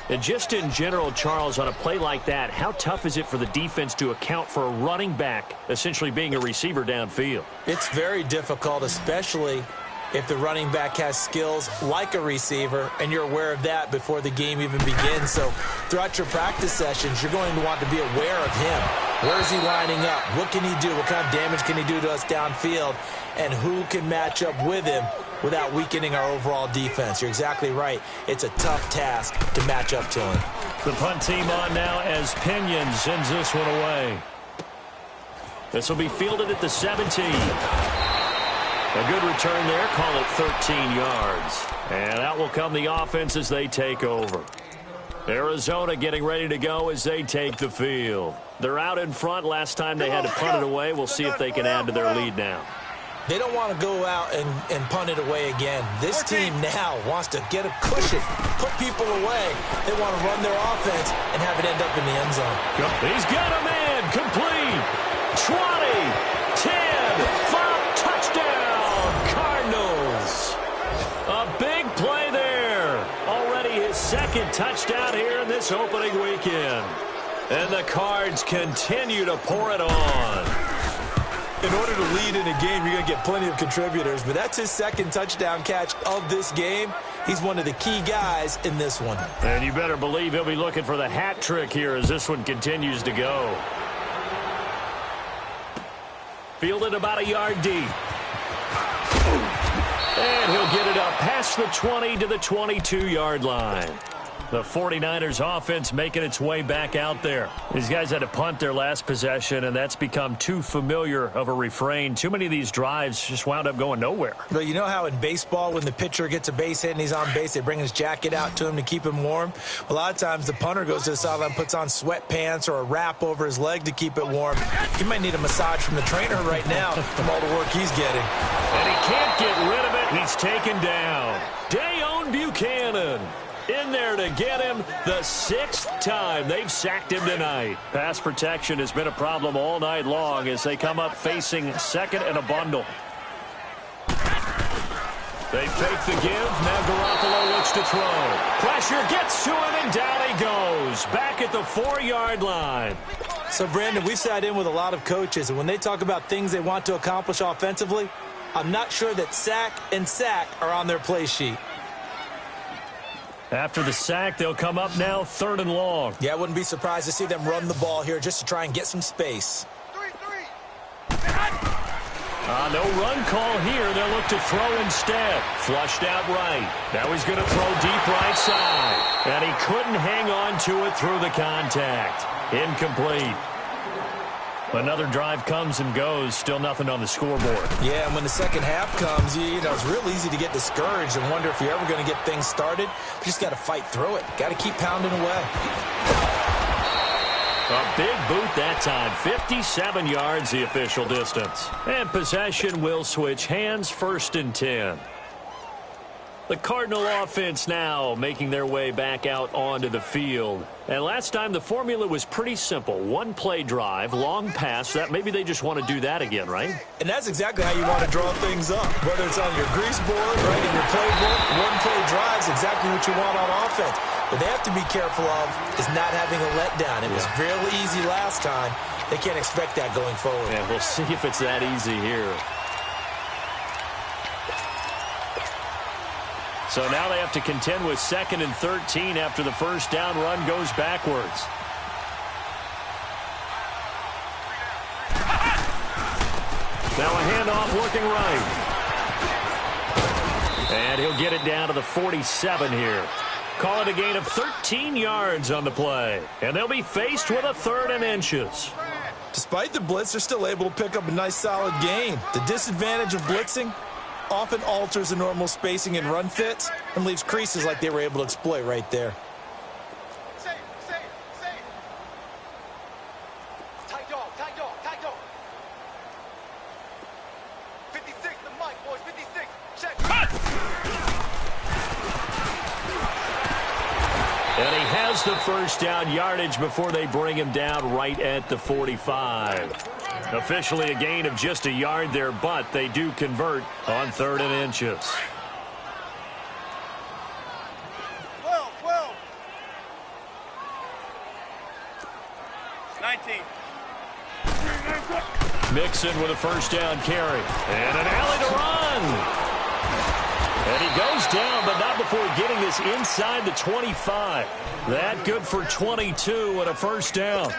And just in general, Charles, on a play like that, how tough is it for the defense to account for a running back essentially being a receiver downfield? It's very difficult, especially if the running back has skills like a receiver, and you're aware of that before the game even begins. So throughout your practice sessions, you're going to want to be aware of him. Where is he lining up? What can he do? What kind of damage can he do to us downfield? And who can match up with him without weakening our overall defense? You're exactly right. It's a tough task to match up to him. The punt team on now as Pinion sends this one away. This will be fielded at the 17. A good return there. Call it 13 yards. And out will come the offense as they take over. Arizona getting ready to go as they take the field. They're out in front. Last time they had to punt it away. We'll see if they can add to their lead now. They don't want to go out and punt it away again. This team now wants to get a cushion, put people away. They want to run their offense and have it end up in the end zone. He's got a man complete. 20, 10, 5, touchdown, Cardinals. A big play there. Already his second touchdown here in this opening weekend. And the Cards continue to pour it on. In order to lead in a game, you're going to get plenty of contributors, but that's his second touchdown catch of this game. He's one of the key guys in this one. And you better believe he'll be looking for the hat trick here as this one continues to go. Fielded about a yard deep. And he'll get it up past the 20 to the 22-yard line. The 49ers offense making its way back out there. These guys had to punt their last possession, and that's become too familiar of a refrain. Too many of these drives just wound up going nowhere. But you know how in baseball, when the pitcher gets a base hit and he's on base, they bring his jacket out to him to keep him warm? A lot of times the punter goes to the sideline, puts on sweatpants or a wrap over his leg to keep it warm. He might need a massage from the trainer right now from all the work he's getting. And he can't get rid of it. He's taken down. Dayon Buchanan in there to get him the 6th time they've sacked him tonight. Pass protection has been a problem all night long as they come up facing second and a bundle. They fake the give. Now Garoppolo looks to throw. Pressure gets to him, and down he goes. Back at the 4-yard line. So, Brandon, we've sat in with a lot of coaches, and when they talk about things they want to accomplish offensively, I'm not sure that sack and sack are on their play sheet. After the sack, they'll come up now 3rd and long. Yeah, I wouldn't be surprised to see them run the ball here just to try and get some space. No run call here. They'll look to throw instead. Flushed out right. Now he's going to throw deep right side. And he couldn't hang on to it through the contact. Incomplete. Another drive comes and goes. Still nothing on the scoreboard. Yeah, and when the second half comes, you know, it's real easy to get discouraged and wonder if you're ever going to get things started. You just got to fight through it. Got to keep pounding away. A big boot that time. 57 yards the official distance. And possession will switch hands. 1st and 10. The Cardinal offense now making their way back out onto the field. And last time the formula was pretty simple. One play drive, long pass. That maybe they just want to do that again, right? And that's exactly how you want to draw things up. Whether it's on your grease board, right, in your playbook, one play drive is exactly what you want on offense. What they have to be careful of is not having a letdown. It was really easy last time. They can't expect that going forward. Yeah, we'll see if it's that easy here. So now they have to contend with 2nd and 13 after the first down run goes backwards. Now a handoff working right. And he'll get it down to the 47 here. Call it a gain of 13 yards on the play. And they'll be faced with a 3rd and inches. Despite the blitz, they're still able to pick up a nice solid gain. The disadvantage of blitzing often alters the normal spacing and run fits and leaves creases like they were able to exploit right there. Safe. Tight dog. 56, the mic, boys, 56. Check. And he has the first down yardage before they bring him down right at the 45. Officially a gain of just a yard there, but they do convert on 3rd and inches. 12. 19. Mixon with a first down carry. And an alley to run. And he goes down, but not before getting this inside the 25. That good for 22 and a first down.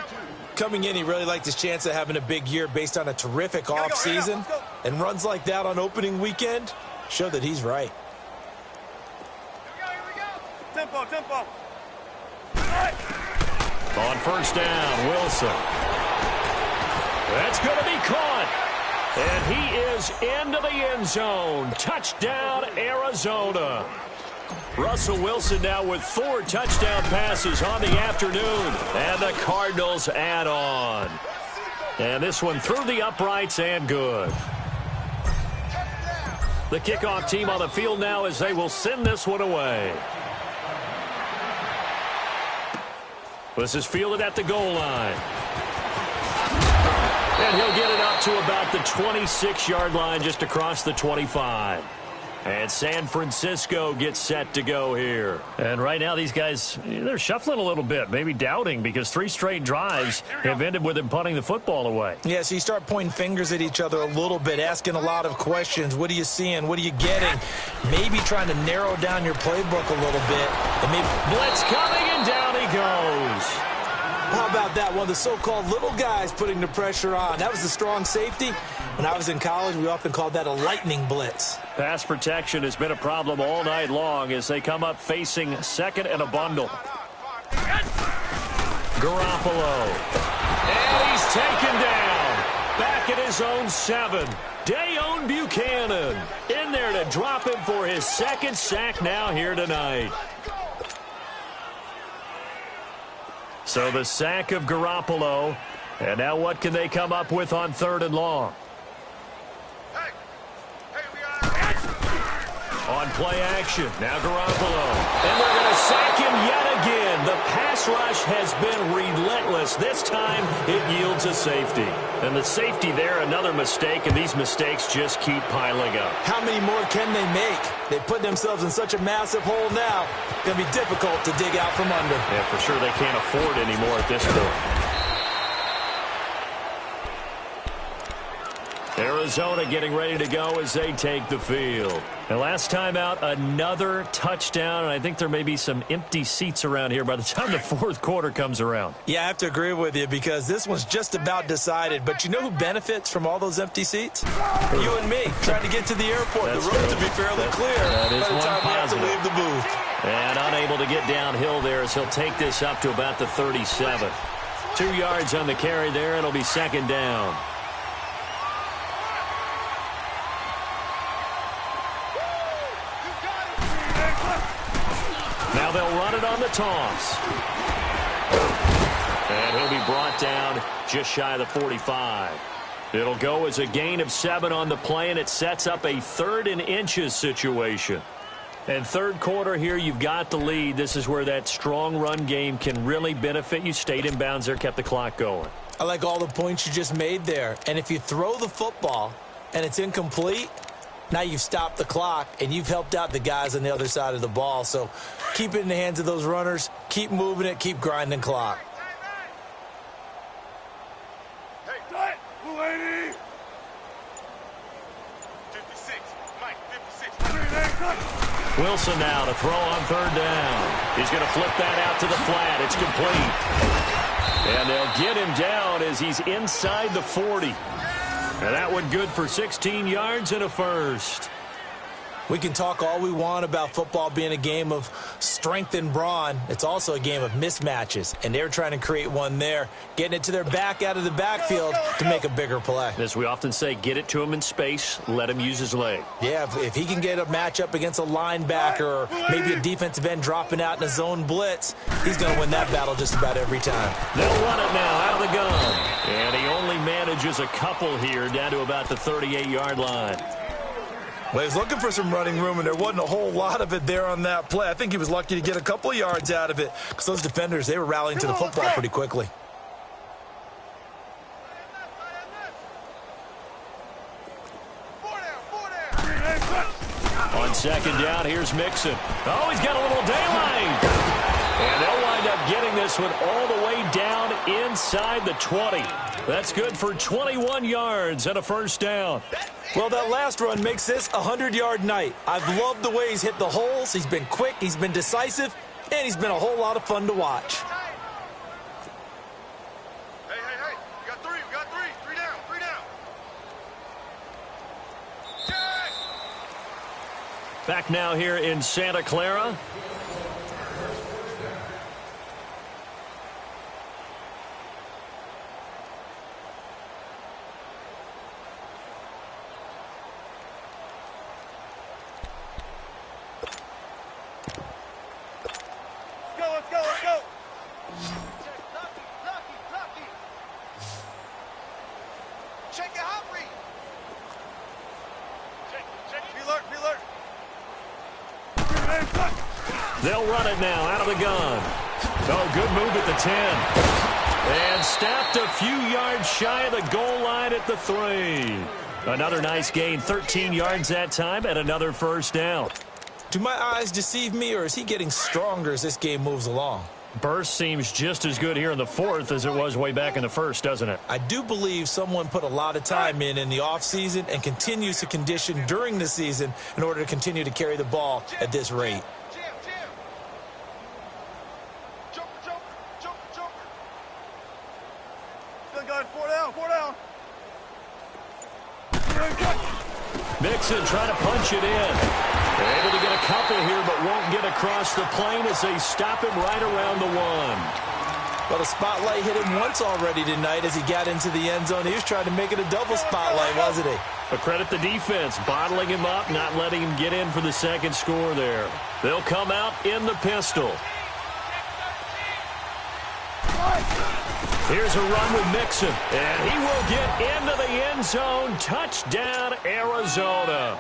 Coming in, he really liked his chance of having a big year based on a terrific offseason. And runs like that on opening weekend show that he's right. Here we go. Tempo. On first down, Wilson. That's going to be caught. And he is into the end zone. Touchdown, Arizona. Russell Wilson now with 4 touchdown passes on the afternoon. And the Cardinals add on. And this one through the uprights and good. The kickoff team on the field now as they will send this one away. This is fielded at the goal line. And he'll get it up to about the 26-yard line, just across the 25. And San Francisco gets set to go here. And right now these guys, they're shuffling a little bit, maybe doubting, because 3 straight drives have ended with them punting the football away. Yeah, so you start pointing fingers at each other a little bit, asking a lot of questions. What are you seeing? What are you getting? Maybe trying to narrow down your playbook a little bit. And maybe blitz coming, and down he goes. How about that? One of the so-called little guys putting the pressure on. That was the strong safety. When I was in college, we often called that a lightning blitz. Pass protection has been a problem all night long as they come up facing second and a bundle. Garoppolo. And he's taken down. Back at his own 7. Dayon Buchanan in there to drop him for his second sack now here tonight. So the sack of Garoppolo. And now what can they come up with on 3rd and long? On play action, now Garoppolo. And they're going to sack him yet again. The pass rush has been relentless. This time, it yields a safety. And the safety there, another mistake, and these mistakes just keep piling up. How many more can they make? They put themselves in such a massive hole now. It's going to be difficult to dig out from under. Yeah, for sure they can't afford any more at this point. Arizona getting ready to go as they take the field. And last time out, another touchdown, and I think there may be some empty seats around here by the time the 4th quarter comes around. Yeah, I have to agree with you because this one's just about decided. But you know who benefits from all those empty seats? You and me, trying to get to the airport. That's the road true. to be fairly clear that is by the one time we have to positive. leave the booth. And unable to get downhill there as he'll take this up to about the 37. 2 yards on the carry there. It'll be 2nd down. Now they'll run it on the toss. And he'll be brought down just shy of the 45. It'll go as a gain of 7 on the play, and it sets up a 3rd and inches situation. And 3rd quarter here, you've got the lead. This is where that strong run game can really benefit you. Stayed in bounds there, kept the clock going. I like all the points you just made there. And if you throw the football and it's incomplete, now you've stopped the clock, and you've helped out the guys on the other side of the ball. So keep it in the hands of those runners. Keep moving it. Keep grinding clock. Hey, 56. Mike, 56. Wilson now to throw on 3rd down. He's going to flip that out to the flat. It's complete. And they'll get him down as he's inside the 40. And that one good for 16 yards and a first. We can talk all we want about football being a game of strength and brawn. It's also a game of mismatches, and they're trying to create one there, getting it to their back out of the backfield to make a bigger play. As we often say, get it to him in space, let him use his leg. Yeah, if he can get a matchup against a linebacker or maybe a defensive end dropping out in a zone blitz, he's going to win that battle just about every time. They'll run it now out of the gun. And he only manages a couple here down to about the 38-yard line. Well, he was looking for some running room, and there wasn't a whole lot of it there on that play. I think he was lucky to get a couple of yards out of it because those defenders, they were rallying to the football pretty quickly. On 2nd down, here's Mixon. Oh, he's got a little daylight. And they'll wind up getting this one all the way down inside the 20. That's good for 21 yards and a 1st down. Well, that last run makes this a 100-yard night. I've loved the way he's hit the holes. He's been quick, he's been decisive, and he's been a whole lot of fun to watch. Hey. We got 3. We got 3. 3 down. 3 down. Back now here in Santa Clara. Let's go. Check it, hot read. Check. They'll run it now out of the gun. Oh, good move at the 10. And stopped a few yards shy of the goal line at the 3. Another nice gain, 13 yards that time, and another first down. Do my eyes deceive me, or is he getting stronger as this game moves along? Burst seems just as good here in the 4th as it was way back in the 1st, doesn't it? I do believe someone put a lot of time in the offseason and continues to condition during the season in order to continue to carry the ball at this rate. Mixon trying to punch it in. They're able to get a couple here, but won't get across the plane as they stop him right around the 1. Well, the spotlight hit him once already tonight as he got into the end zone. He was trying to make it a double spotlight, wasn't he? But credit the defense, bottling him up, not letting him get in for the second score there. They'll come out in the pistol. Here's a run with Mixon, and he will get into the end zone. Touchdown, Arizona.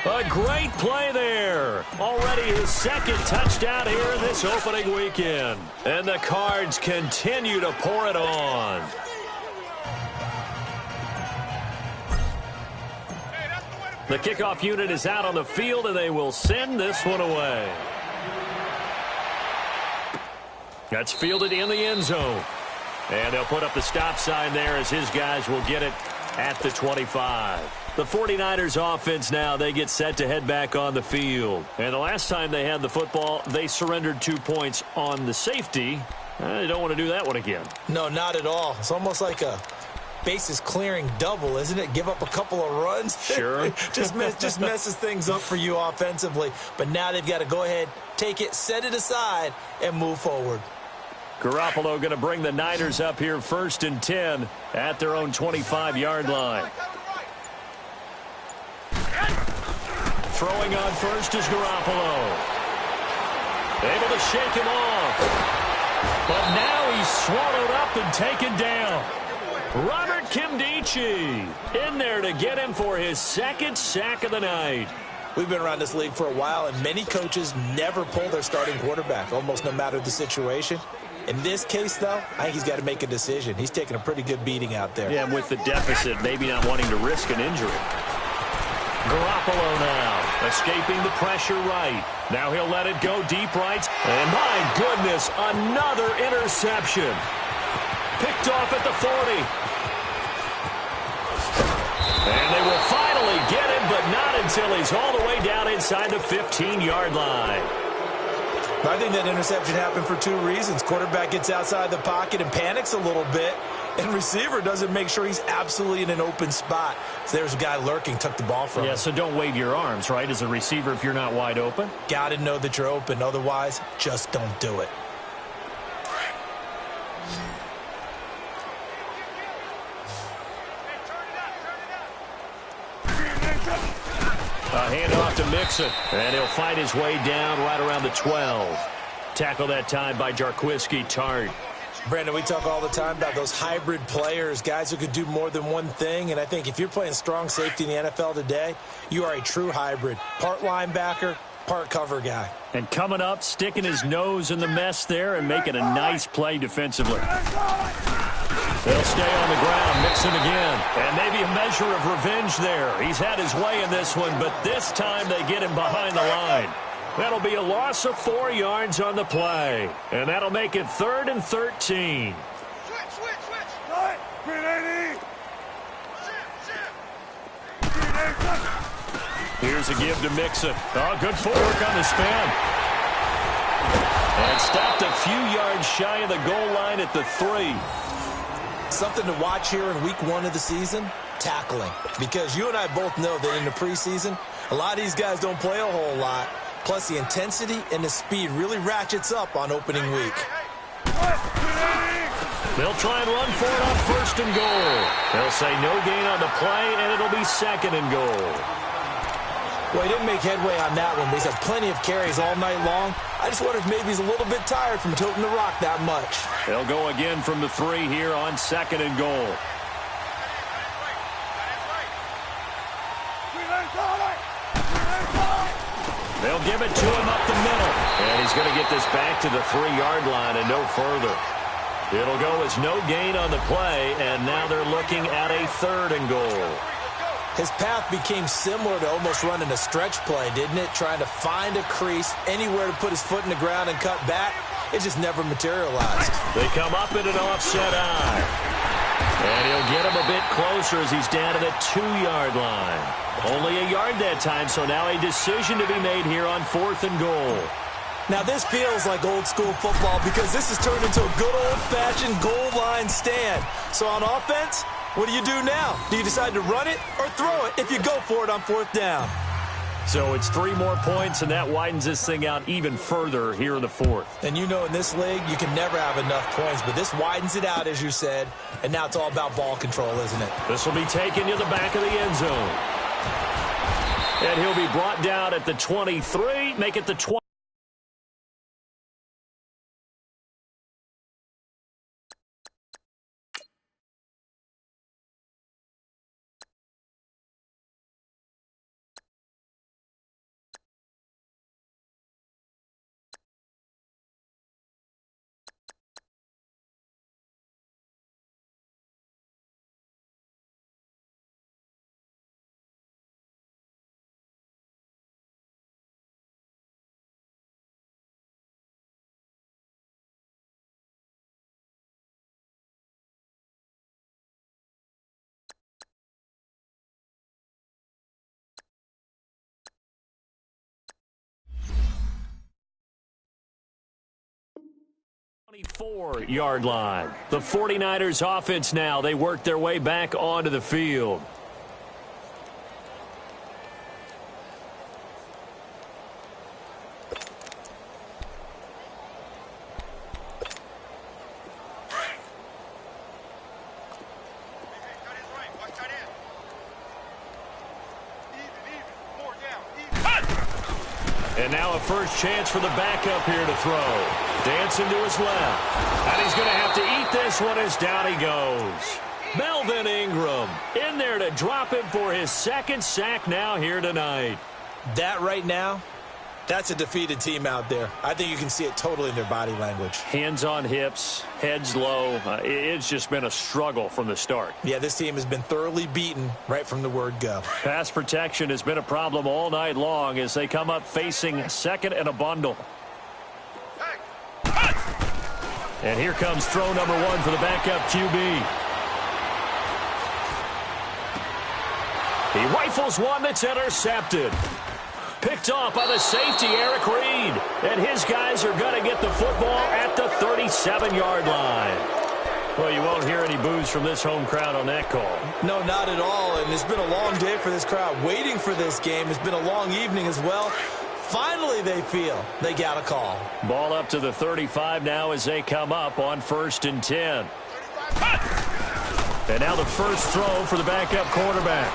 A great play there. Already his second touchdown here this opening weekend. And the Cards continue to pour it on. The kickoff unit is out on the field, and they will send this one away. That's fielded in the end zone. And they'll put up the stop sign there as his guys will get it at the 25. The 49ers offense now, they get set to head back on the field. And the last time they had the football, they surrendered 2 points on the safety. They don't want to do that one again. No, not at all. It's almost like a bases clearing double, isn't it? Give up a couple of runs. Sure. just messes things up for you offensively. But now they've got to go ahead, take it, set it aside, and move forward. Garoppolo going to bring the Niners up here 1st and 10 at their own 25-yard line. Throwing on first is Garoppolo. Able to shake him off. But now he's swallowed up and taken down. Robert Kimdichie in there to get him for his second sack of the night. We've been around this league for a while, and many coaches never pull their starting quarterback, almost no matter the situation. In this case, though, I think he's got to make a decision. He's taking a pretty good beating out there. Yeah, with the deficit, maybe not wanting to risk an injury. Garoppolo now, escaping the pressure right. Now he'll let it go deep right. And my goodness, another interception. Picked off at the 40. And they will finally get him, but not until he's all the way down inside the 15-yard line. I think that interception happened for 2 reasons. Quarterback gets outside the pocket and panics a little bit, and receiver doesn't make sure he's absolutely in an open spot. So there's a guy lurking, took the ball from him. Yeah, so don't wave your arms, right, as a receiver if you're not wide open? Got to know that you're open. Otherwise, just don't do it. A handoff to Mixon, and he'll fight his way down right around the 12. Tackle that time by Jarquiski Tart. Brandon, we talk all the time about those hybrid players, guys who could do more than one thing, and I think if you're playing strong safety in the NFL today, you are a true hybrid. Part linebacker, part cover guy. And coming up, sticking his nose in the mess there and making a nice play defensively. They'll stay on the ground, Mixon again. And maybe a measure of revenge there. He's had his way in this one, but this time they get him behind the line. That'll be a loss of 4 yards on the play. And that'll make it 3rd and 13. Switch. Here's a give to Mixon. Oh, good footwork on the span. And stopped a few yards shy of the goal line at the 3. Something to watch here in week 1 of the season, tackling. Because you and I both know that in the preseason, a lot of these guys don't play a whole lot. Plus, the intensity and the speed really ratchets up on opening week. They'll try and run for it on 1st and goal. They'll say no gain on the play, and it'll be 2nd and goal. Well, he didn't make headway on that one, but he's had plenty of carries all night long. I just wonder if maybe he's a little bit tired from toting the rock that much. They'll go again from the 3 here on 2nd and goal. They'll give it to him up the middle. And he's going to get this back to the 3-yard line and no further. It'll go as no gain on the play, and now they're looking at a 3rd and goal. His path became similar to almost running a stretch play, didn't it? Trying to find a crease, anywhere to put his foot in the ground and cut back. It just never materialized. They come up in an offset eye. And he'll get him a bit closer as he's down to the 2-yard line. Only a yard that time, so now a decision to be made here on 4th and goal. Now this feels like old school football because this has turned into a good old-fashioned goal line stand. So on offense, what do you do now? Do you decide to run it or throw it if you go for it on 4th down? So it's 3 more points, and that widens this thing out even further here in the 4th. And you know in this league, you can never have enough points, but this widens it out, as you said, and now it's all about ball control, isn't it? This will be taken to the back of the end zone. And he'll be brought down at the 23, make it the 20. Yard line. The 49ers offense now. They work their way back onto the field. And now a first chance for the backup here to throw. Dancing to his left. And he's going to have to eat this one as down he goes. Melvin Ingram in there to drop him for his 2nd sack now here tonight. That right now, that's a defeated team out there. I think you can see it totally in their body language. Hands on hips, heads low. It's just been a struggle from the start. Yeah, this team has been thoroughly beaten right from the word go. Pass protection has been a problem all night long as they come up facing 2nd and a bundle. And here comes throw number 1 for the backup QB. He rifles one that's intercepted. Picked off by the safety, Eric Reed. And his guys are going to get the football at the 37-yard line. Well, you won't hear any boos from this home crowd on that call. No, not at all. And it's been a long day for this crowd. Waiting for this game. It's been a long evening as well. Finally, they feel they got a call. Ball up to the 35 now as they come up on 1st and 10. And now the first throw for the backup quarterback.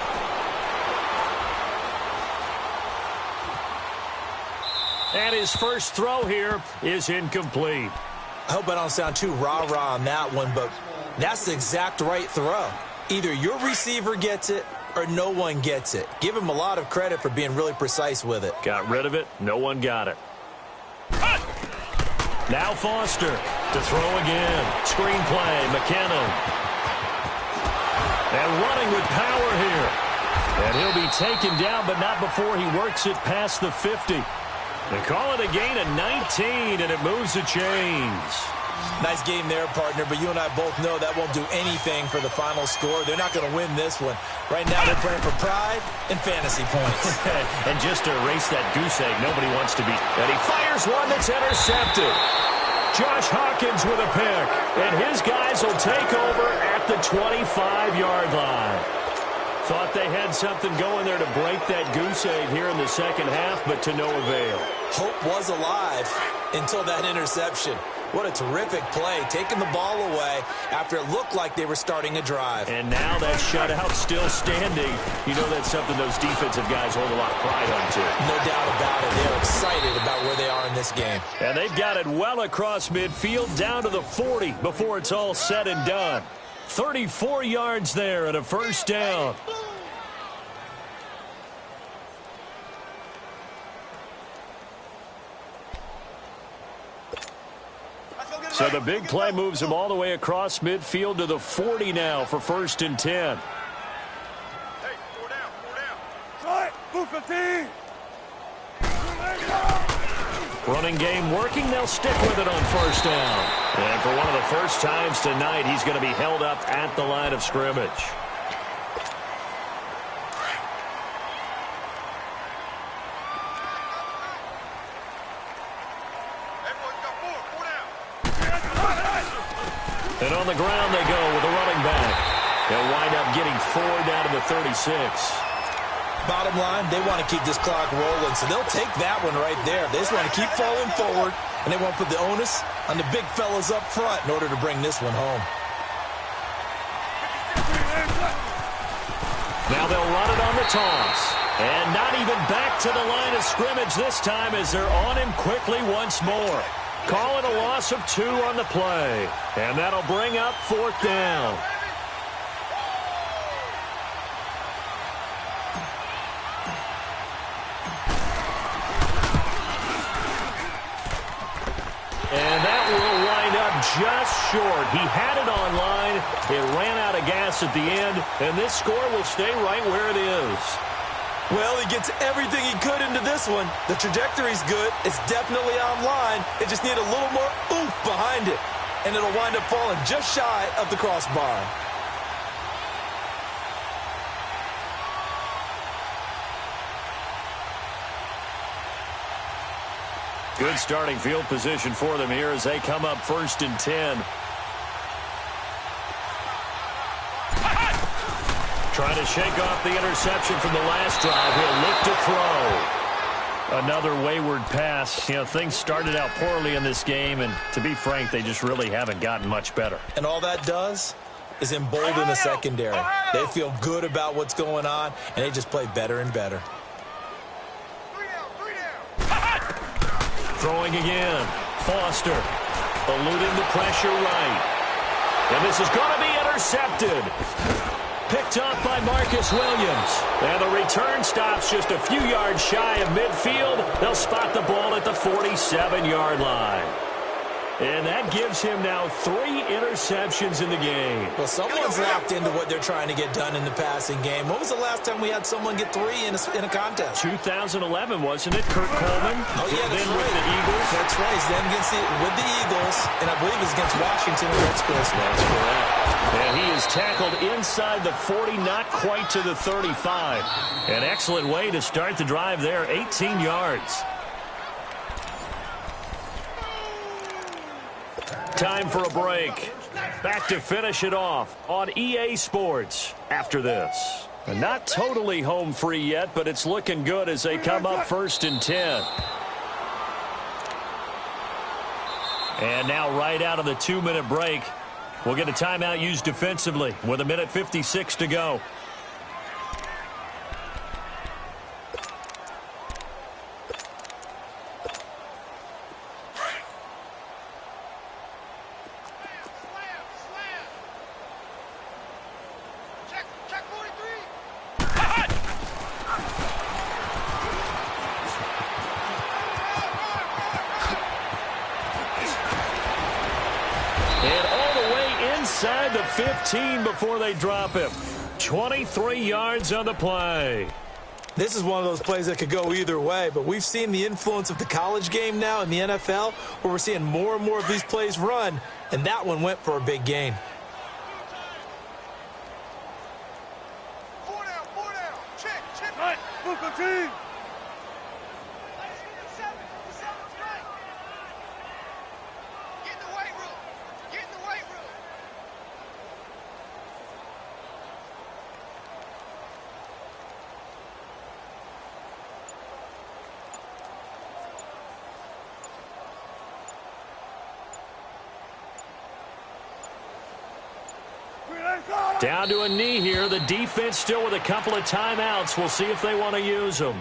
And his first throw here is incomplete. I hope I don't sound too rah-rah on that one, but that's the exact right throw. Either your receiver gets it or no one gets it. Give him a lot of credit for being really precise with it. Got rid of it. No one got it. Now Foster to throw again. Screen play, McKinnon. And running with power here. And he'll be taken down, but not before he works it past the 50. They call it a gain of 19, and it moves the chains. Nice game there, partner, but you and I both know that won't do anything for the final score. They're not going to win this one. Right now they're playing for pride and fantasy points. And just to erase that goose egg nobody wants to beat. And he fires one that's intercepted. Josh Hawkins with a pick. And his guys will take over at the 25-yard line. Thought they had something going there to break that goose egg here in the second half, but to no avail. Hope was alive until that interception. What a terrific play, taking the ball away after it looked like they were starting a drive. And now that shutout still standing. You know that's something those defensive guys hold a lot of pride on, too. No doubt about it. They're excited about where they are in this game. And they've got it well across midfield down to the 40 before it's all said and done. 34 yards there and a first down. So the big play moves him all the way across midfield to the 40 now for 1st and 10. Hey, 4 down, 4 down. Try it, move 15. Running game working. They'll stick with it on 1st down. And for one of the first times tonight, he's going to be held up at the line of scrimmage. Everyone got 4 down. And on the ground they go with the running back. They'll wind up getting 4 down to the 36. Bottom line, they want to keep this clock rolling, so they'll take that one right there. They just want to keep falling forward, and they want to put the onus on the big fellas up front in order to bring this one home. Now they'll run it on the toss. And not even back to the line of scrimmage this time as they're on him quickly once more. Call it a loss of 2 on the play. And that'll bring up 4th down. And that will wind up just short. He had it on line. It ran out of gas at the end, and this score will stay right where it is. Well, he gets everything he could into this one. The trajectory's good. It's definitely on line. They just need a little more oomph behind it, and it'll wind up falling just shy of the crossbar. Good starting field position for them here as they come up 1st and 10. Trying to shake off the interception from the last drive. He'll look to throw. Another wayward pass. You know, things started out poorly in this game, and to be frank, they just really haven't gotten much better. And all that does is embolden the secondary. They feel good about what's going on, and they just play better and better. 3 down. Throwing again. Foster eluding the pressure right. And this is going to be intercepted. Picked off by Marcus Williams. And the return stops just a few yards shy of midfield. They'll spot the ball at the 47-yard line. And that gives him now 3 interceptions in the game. Well, someone's locked into what they're trying to get done in the passing game. When was the last time we had someone get 3 in a contest? 2011, wasn't it? Kurt Coleman. Oh, yeah, that's then right. with the Eagles. That's right. He's then with the Eagles, and I believe it's against Washington against Christmas. That's correct. And he is tackled inside the 40, not quite to the 35. An excellent way to start the drive there, 18 yards. Time for a break. Back to finish it off on EA Sports after this. And not totally home free yet, but it's looking good as they come up 1st and 10. And now right out of the 2-minute break, we'll get a timeout used defensively with 1:56 to go. Inside the 15 before they drop him. 23 yards on the play. This is one of those plays that could go either way, but we've seen the influence of the college game now in the NFL, where we're seeing more and more of these plays run, and that one went for a big gain. 4 down, 4 down. Check. Right, move the team. Down to a knee here. The defense still with a couple of timeouts. We'll see if they want to use them.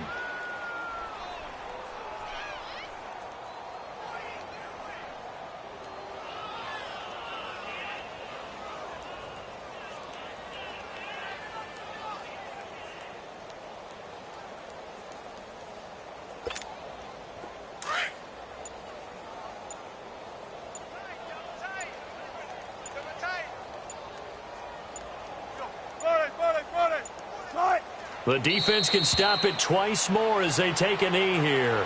The defense can stop it twice more as they take a knee here.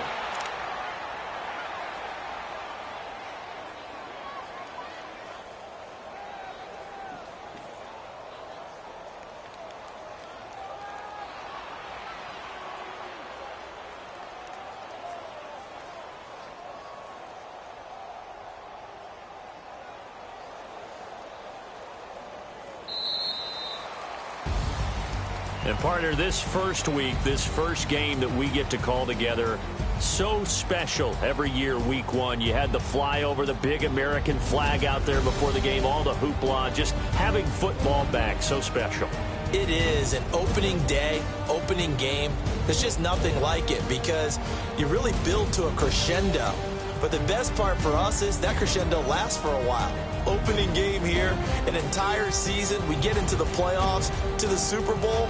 And partner, this first week, this first game that we get to call together, so special every year, week one. You had the flyover, the big American flag out there before the game, all the hoopla, just having football back, so special. It is an opening day, opening game. There's just nothing like it because you really build to a crescendo. But the best part for us is that crescendo lasts for a while. Opening game here, an entire season. We get into the playoffs, to the Super Bowl.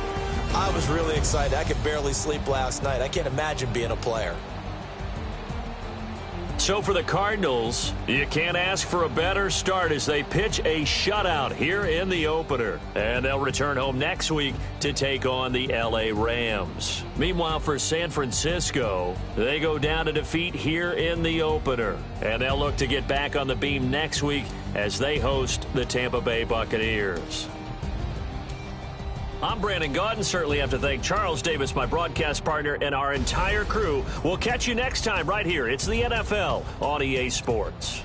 I was really excited. I could barely sleep last night. I can't imagine being a player. So for the Cardinals, you can't ask for a better start as they pitch a shutout here in the opener. And they'll return home next week to take on the LA Rams. Meanwhile, for San Francisco, they go down to defeat here in the opener. And they'll look to get back on the beam next week as they host the Tampa Bay Buccaneers. I'm Brandon Gaudin. Certainly have to thank Charles Davis, my broadcast partner, and our entire crew. We'll catch you next time right here. It's the NFL on EA Sports.